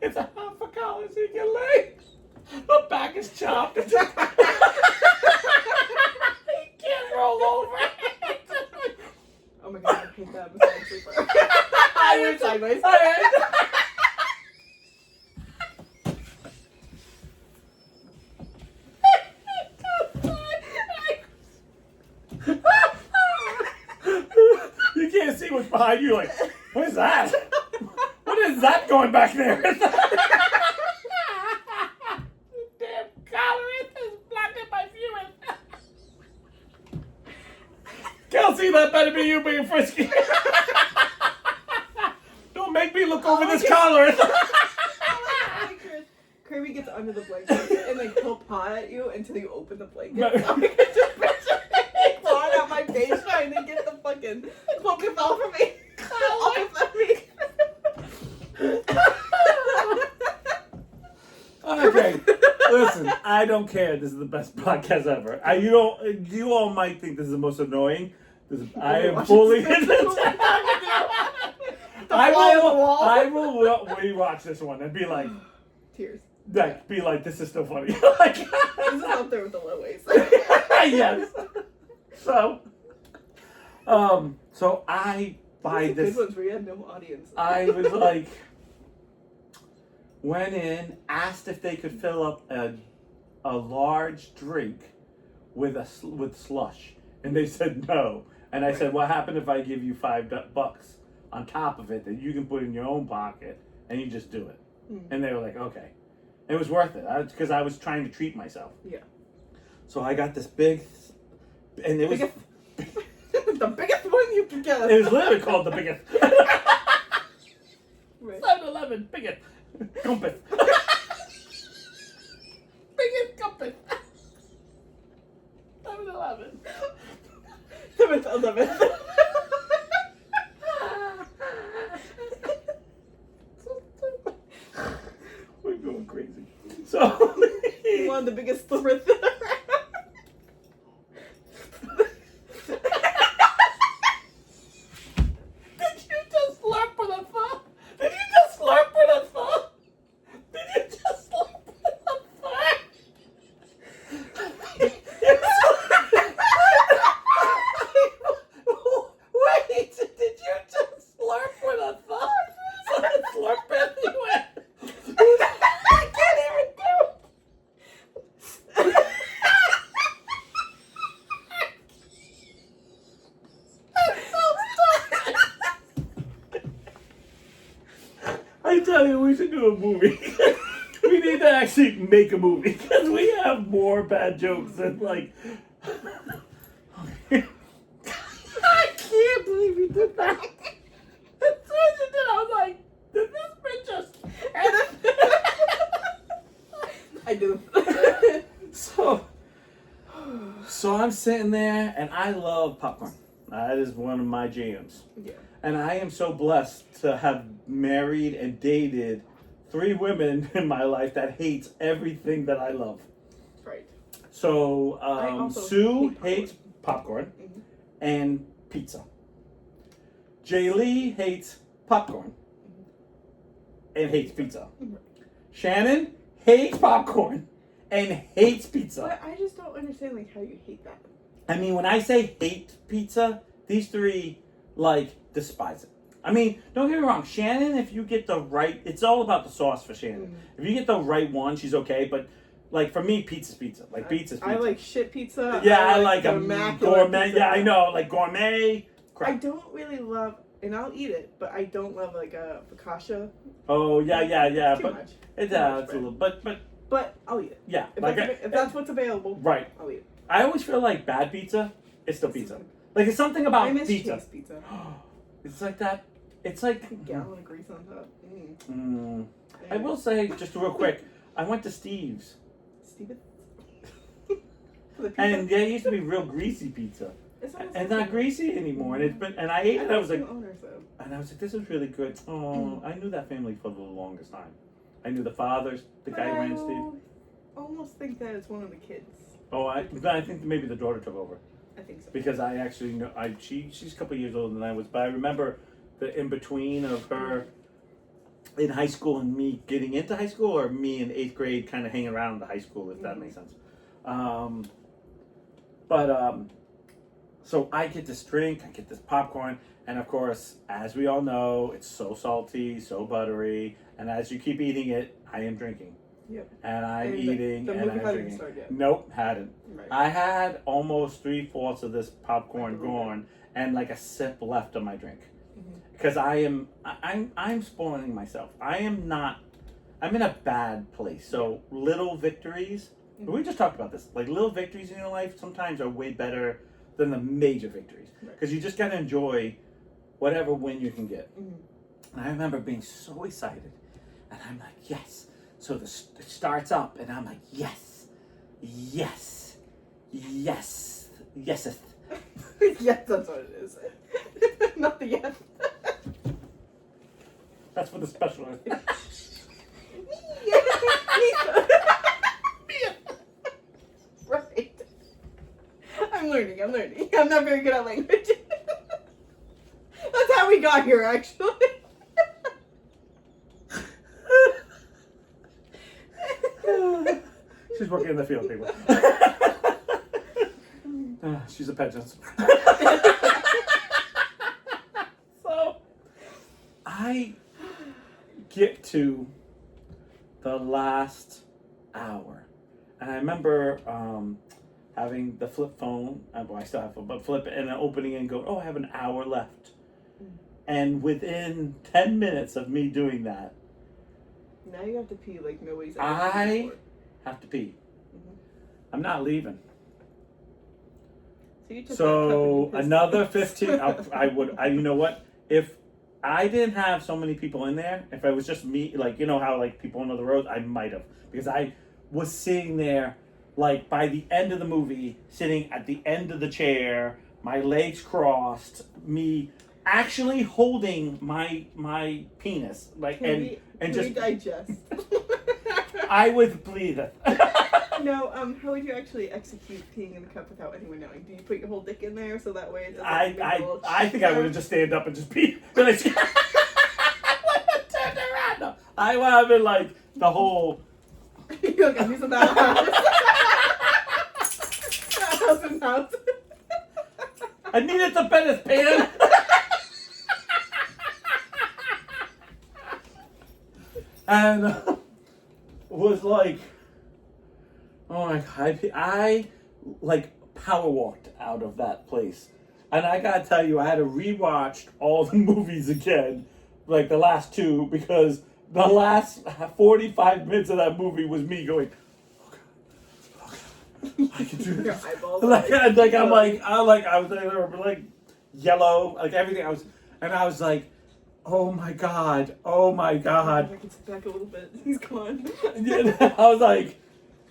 It's a half a collar so you can lay. The back is chopped. You can't roll over. Oh my god, I hate that. I'm a sleeper. I went sideways. You can't see what's behind you. Like, what is that? What is that going back there? Damn collar is blocking my viewing. Kelsey, that better be you being frisky. Don't make me look over this collar. Kirby he gets under the blanket and like he'll paw at you until you open the blanket. So I can just picture him clawing at my face trying to get the fucking cloakth off of me. Off of me. Okay, listen, I don't care. This is the best podcast ever. You all might think this is the most annoying. I am fully I will rewatch this one and be like, tears. Like, be like, this is still funny. Like, this is up there with the low waist. Yes. So I buy this. Good ones where you had no audience. I was like, went in, asked if they could fill up a large drink with slush, and they said no. And I said, what happened if I give you $5 on top of it that you can put in your own pocket and you just do it? And they were like, okay. It was worth it because I was trying to treat myself. Yeah. So I got this big, and it was the biggest one you can get. It was literally called the biggest. Right. 7-Eleven, biggest compass. Biggest compass. 7-Eleven. 7-Eleven. We're going crazy. So one of the biggest slivers. I tell you, we should do a movie. We need to actually make a movie because we have more bad jokes than like. I can't believe you did that. As soon as you did, I was like, did this bitch just? I do. So I'm sitting there, and I love popcorn. That is one of my jams. Yeah. And I am so blessed to have married and dated 3 women in my life that hates everything that I love. Right. So Sue hates popcorn and pizza. Jaylee hates popcorn and hates pizza. Shannon hates popcorn and hates pizza. But I just don't understand like how you hate that. I mean, when I say hate pizza, these 3 like despise it. I mean, don't get me wrong, Shannon, if you get the right, it's all about the sauce for Shannon. If you get the right one, she's okay, but like for me, pizza's pizza. Like pizza's pizza. I like shit pizza. Yeah, I like a gourmet. Pizza. Yeah, I know, like gourmet. Crap. I don't really love, and I'll eat it, but I don't love like a focaccia. Oh yeah, Too but much. It's a little, but I'll eat it. Yeah, if that's what's available. Right. I'll eat it. I always feel like bad pizza is still pizza. Like it's something about I miss pizza. cheese pizza. It's like that. It's like a gallon of grease on top. I will say, just real quick, I went to Steve's. Steven? And there used to be real greasy pizza. It's not greasy anymore. And I ate it. I was like, this is really good. Oh, I knew that family for the longest time. I knew the fathers, the guy who ran Steve. I almost think that it's one of the kids. Oh, I think maybe the daughter took over. I think so. Because I actually know, she's a couple of years older than I was, but I remember the in-between of her in high school and me getting into high school, or me in 8th grade kind of hanging around the high school, if that makes sense. So I get this drink, I get this popcorn, and of course, as we all know, it's so salty, so buttery, and as you keep eating it, I am drinking. Yep. And I'm eating, the and movie I'm hadn't drinking. started yet. Nope, hadn't. Right. I had almost 3/4 of this popcorn gone, and like a sip left of my drink, because I'm spoiling myself. I'm in a bad place. So little victories. We just talked about this. Like little victories in your life sometimes are way better than the major victories, because you just gotta enjoy whatever win you can get. And I remember being so excited, and I'm like, yes, So it starts up, and I'm like, yes, yes, yes, yeseth. Yes, that's what it is. Not the yes. That's for the specialist. Right. I'm learning. I'm not very good at language. That's how we got here, actually. She's working in the field, people. She's a peasant. So, I get to the last hour. And I remember having the flip phone. Well, I still have it, but flip it and then opening it and going, oh, I have an hour left. And within 10 minutes of me doing that, now you have to pee like nobody's ever I before. have to pee. I'm not leaving. So you took So another 15. You know what? If I didn't have so many people in there, if it was just me, like, you know how like people on the road, I might have, because I was sitting there, like by the end of the movie, sitting at the end of the chair, my legs crossed, me actually holding my penis, like, and just digest. I would bleed it. No, how would you actually execute peeing in the cup without anyone knowing? Do you put your whole dick in there so that way it doesn't I think I would have just stand up and just pee. But I turned around. No, I would have been like the whole. You're gonna use that house. I needed the Venice pan. And was like, oh my God, I like power walked out of that place. And I gotta tell you, I had to rewatch all the movies again, like the last two, because the last 45 minutes of that movie was me going, oh God, I can do this. I was like yellow, like everything. I was like, oh my God. I can sit back a little bit. He's gone. I was like,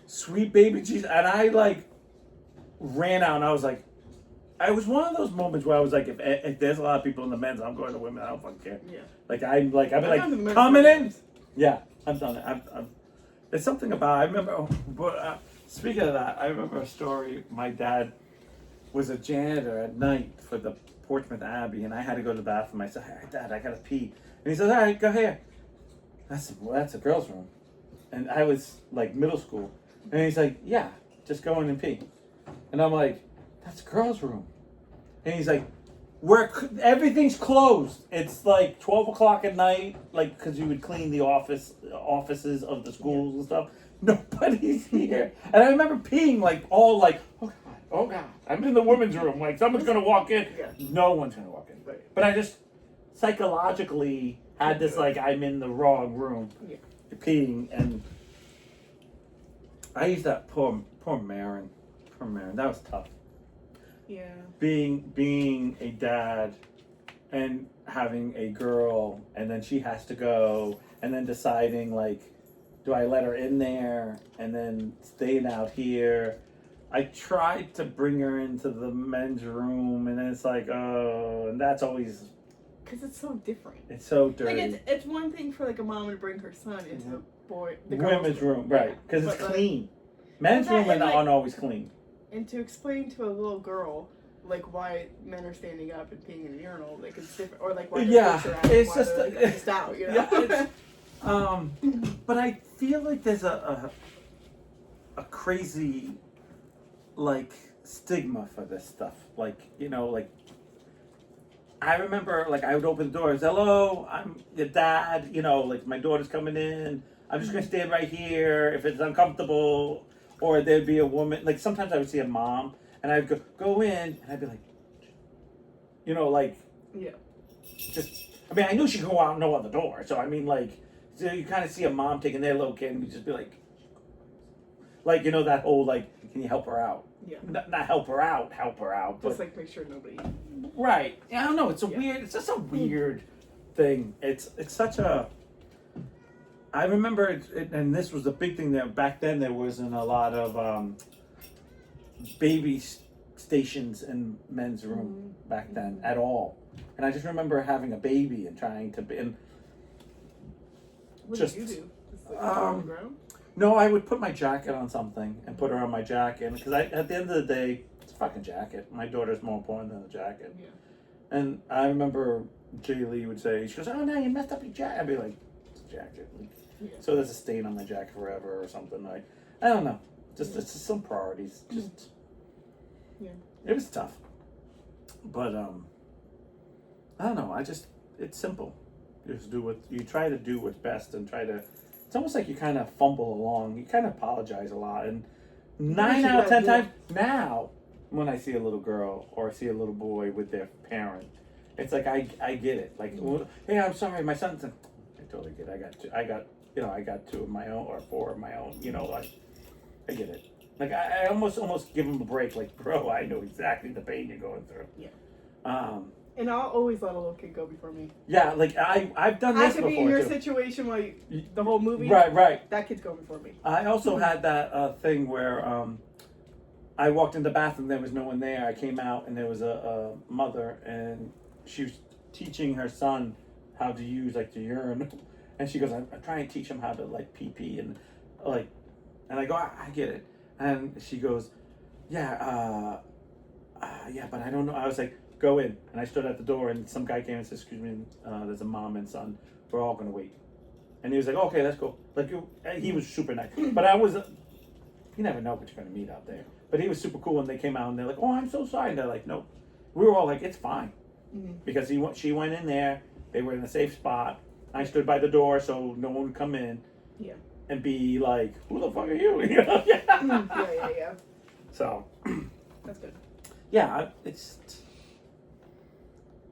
sweet baby Jesus. And I like ran out and I was like, it was one of those moments where I was like, if there's a lot of people in the men's, I'm going to women. I don't fucking care. Yeah. I've been coming in. Yeah, I've done it. There's something about, I remember, speaking of that, I remember a story. My dad was a janitor at night for the Portsmouth Abbey, and I had to go to the bathroom. I said, hey, Dad, I gotta pee. And he says, all right, go here. That's a girl's room. And I was like middle school. And he's like, yeah, just go in and pee. And I'm like, that's a girl's room. And he's like, everything's closed. It's like 12 o'clock at night, like, because you would clean the offices of the schools and stuff. Nobody's here. And I remember peeing like all like, oh God, I'm in the women's room. Like, someone's going to walk in. Yeah. No one's going to walk in. Right. But I just psychologically had this, like, I'm in the wrong room. Yeah. Peeing. And I used that poor Marin. Poor Marin. That was tough. Yeah. Being a dad and having a girl, and then she has to go, and then deciding, like, do I let her in there and then staying out here? I tried to bring her into the men's room, and then it's like, oh, and that's always... Because it's so different. It's so dirty. Like, it's one thing for, like, a mom to bring her son into the women's room, right, because it's clean. Men's room aren't always clean. And to explain to a little girl, like, why men are standing up and peeing in a urinal, like, it's different, or, like, why it's just just out, you know? But I feel like there's a crazy, like, stigma for this stuff. Like, you know, like, I remember, like, I would open the doors, hello, I'm your dad, you know, like, my daughter's coming in, I'm just going to stand right here if it's uncomfortable. Or there'd be a woman, like, sometimes I would see a mom, and I'd go in, and I'd be like, you know, like, yeah, just, I mean, I knew she could go out no other door, so I mean, like, so you kind of see a mom taking their little kid, and you just be like, you know, that whole, like, can you help her out? Yeah. Not help her out, but... Just, like, make sure nobody... Right. I don't know, it's just a weird thing. It's such a... I remember, and this was the big thing that back then there wasn't a lot of baby stations in men's room back then at all. And I just remember having a baby and trying to be. And what did you do? Just like on the ground? No, I would put my jacket on something and put her on my jacket because at the end of the day, it's a fucking jacket. My daughter's more important than the jacket. Yeah. And I remember Jay Lee would say, she goes, "Oh no, you messed up your jacket." I'd be like, "It's a jacket." Yeah. So there's a stain on my jacket forever or something. Like, I don't know. It's just some priorities. Just it was tough. But I don't know. It's simple. You just try to do what's best and try to. It's almost like you kind of fumble along. You kind of apologize a lot, and 9 out of 10 times now, when I see a little girl or I see a little boy with their parent, it's like I get it. Like, hey, I'm sorry, my son's. I totally get it. I got 2 of my own or 4 of my own. Like, I get it. Like I almost give him a break. Like, bro, I know exactly the pain you're going through. Yeah. And I'll always let a little kid go before me. Yeah, like I've done this before. I could be in your situation while the whole movie. Right. That kid's going before me. I also had that thing where I walked in the bathroom. There was no one there. I came out and there was a mother and she was teaching her son how to use like the urinal. And she goes, I'm trying to teach him how to like pee and like, and I go, I get it. And she goes, yeah, but I don't know. I was like, go in. And I stood at the door and some guy came and said, excuse me, there's a mom and son. We're all going to wait. And he was like, okay, that's cool. Like, he was super nice. But you never know what you're going to meet out there. But he was super cool and they came out and they're like, oh, I'm so sorry. And they're like, nope. We were all like, it's fine. Because she went in there. They were in a safe spot. I stood by the door so no one would come in. Yeah. And be like, who the fuck are you? Yeah. So. That's good. Yeah,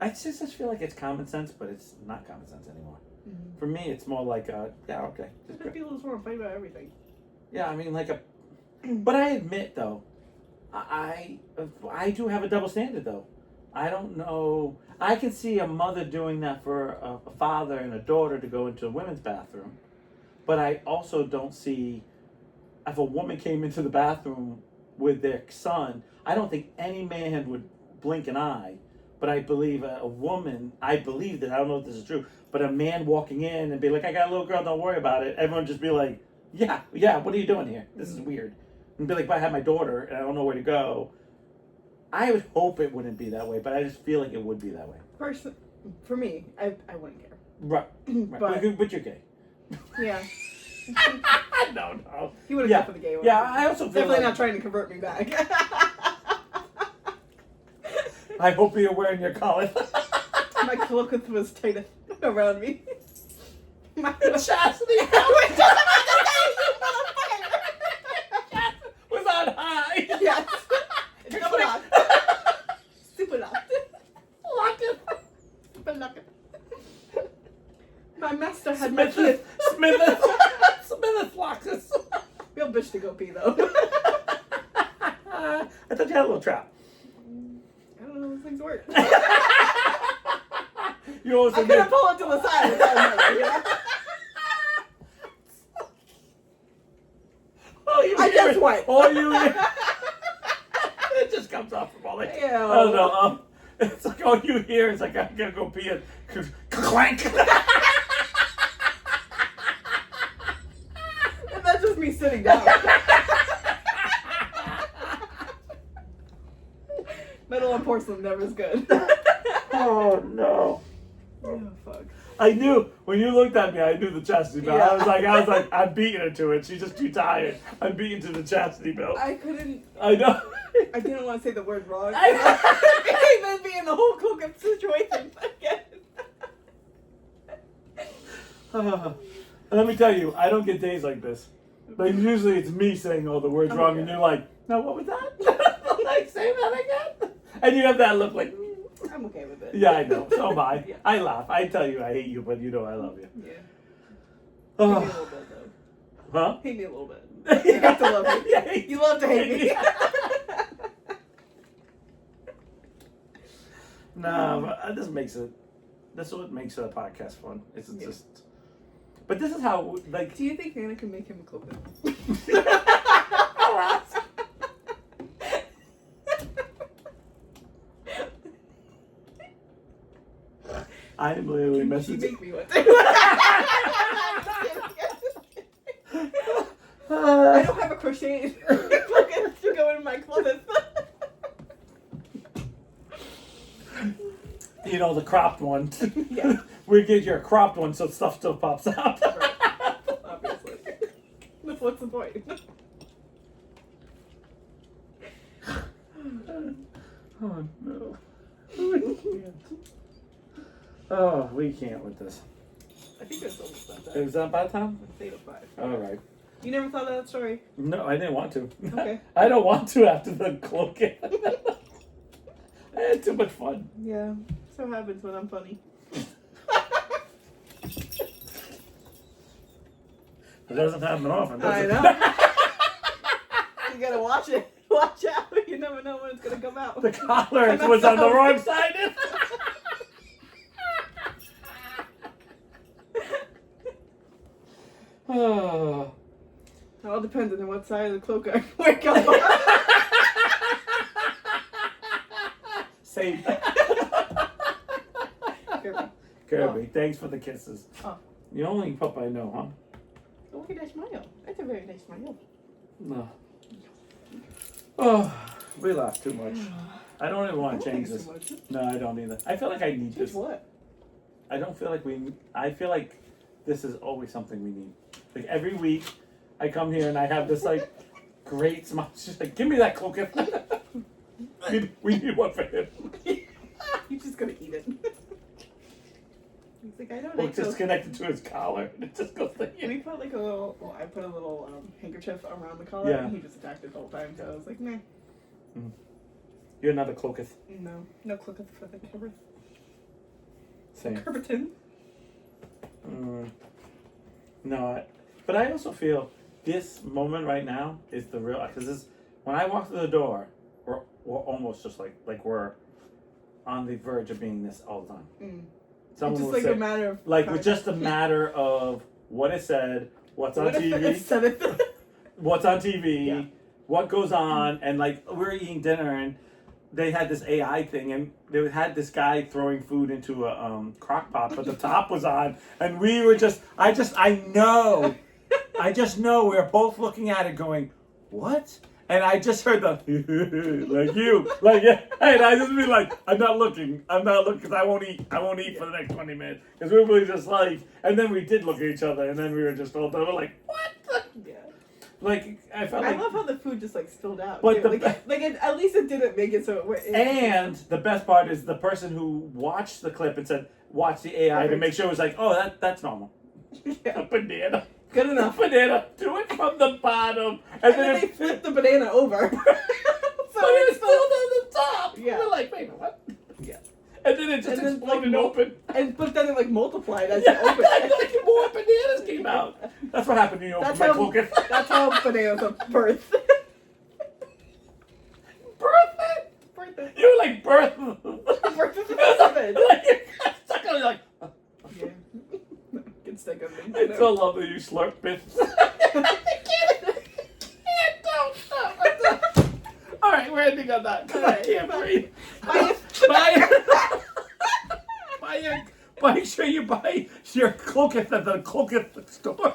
I just feel like it's common sense, but it's not common sense anymore. For me, it's more like, yeah, okay. People just want to fight about everything. Yeah, I mean, but I admit, though, I do have a double standard, though. I don't know. I can see a mother doing that for a father and a daughter to go into a women's bathroom. But I also don't see, if a woman came into the bathroom with their son, I don't think any man would blink an eye. But I believe a woman, I believe that, I don't know if this is true, but a man walking in and be like, I got a little girl, don't worry about it. Everyone just be like, yeah, what are you doing here? This is weird. And be like, but I have my daughter and I don't know where to go. I would hope it wouldn't be that way, but I just feel like it would be that way. For me, I wouldn't care. Right. But you're gay. Yeah. No. He would have gone for the gay one. Yeah, I also feel definitely not trying to convert me back. I hope you're wearing your collar. My cloakth was tight around me. My chastity was on high. Yes. It's coming on. Super locked. Super locked. My master had my kid. Smithers locked us. Real bitch to go pee though. I thought you had a little trap. I don't know how those things work. I could have pulled it to the side. I guess what? It just comes off from all that. Ew. I don't know. It's like all you hear is like, I gotta go pee and clank. And that's just me sitting down. Metal and porcelain never is good. Oh no. Oh fuck. I knew when you looked at me, I knew the chastity belt. Yeah. I was like, I'm beating her to it. She's just too tired. I'm beating to the chastity belt. I couldn't. I know. I didn't want to say the word wrong. I even be in the whole cookup situation again. Let me tell you, I don't get days like this. Like usually it's me saying all the words wrong, and you're like, no, what was that? Like, say that again. And you have that look like. I'm okay with it. Yeah, I know. So am I. Yeah. I laugh. I tell you I hate you, but you know I love you. Yeah. Hate me a little bit, though. Huh? Hate me a little bit. You have to love me. Yeah, you love to hate me. Nah, but this makes it. That's what makes a podcast fun. It's just But this is how, like... Do you think Nana can make him a cloakth? I'll ask. I'm literally She messaging... make me one. I don't have a crochet plugin to go in my closet. You know, the cropped one. Yeah. We get your cropped one so stuff still pops out. Right. Obviously. What's the point? Oh, no. We can't. Oh, we can't with this. I think it's almost about that. Is that about time? It's 8:05. All right. You never thought of that story? No, I didn't want to. Okay. I don't want to after the cloak. I had too much fun. Yeah. So happens when I'm funny. It doesn't happen often, does I it? know. You gotta watch it. Watch out. You never know when it's gonna come out. The collar was on the wrong side. Oh. It all depends on what side of the cloak I wake up on. Same. Kirby, thanks for the kisses. Oh. The only pup I know, huh? Look at that smile. That's a very nice smile. No. Oh, we laugh too much. I don't even want to change this. No, I don't either. I feel like I need this. What? I don't feel like I feel like this is always something we need. Like every week, I come here and I have this like great smile. It's just like, give me that cloak. We need one for him. He's just gonna eat it. He's like, I don't Well, like it's just those. connected to his collar. And it just goes like, We put like a little, well, I put a little handkerchief around the collar, Yeah. and he just attacked it the whole time. So I was like, nah. You're another cloaketh. No cloak for the cover. Same. Curberton. No, but I also feel this moment right now is the real, because this, when I walk through the door, we're almost just like we're on the verge of being this all the time. Someone It's just will like say, a matter of like time. it's just a matter of what is said, what's on What if TV, it's 7th? what's on TV, Yeah. what goes on, and like we were eating dinner and they had this AI thing and they had this guy throwing food into a crock pot, but the top was on, and we were just, I just know we were both looking at it going, what? And I just heard the and I just be like, I'm not looking, because I won't eat for the next 20 minutes, because we were just like, and then we did look at each other, and then we were just all done, we're like, what? Yeah. Like I felt like, I love how the food just like spilled out. But too. At least it didn't make it so. And the best part is the person who watched the clip and said, watch the AI to make sure it was like, oh, that's normal. Yeah. A banana. Good enough. Banana. Do it from the bottom. And then they flipped the banana over. So it's still on the top. Yeah. We're like, wait a minute, what? Yeah. And then it just exploded open. But then it like multiplied as Yeah, it opened. like more bananas came out. That's what happened when you opened my cloak. That's how bananas are birth. Birth? You were like birth. Birth is husband. Like you got stuck on it, like. Yeah. Get stuck on me. It's so lovely you slurp bits. Don't. All right, we're ending on that. I can't breathe. Make sure you buy your cloaketh at the cloaketh store.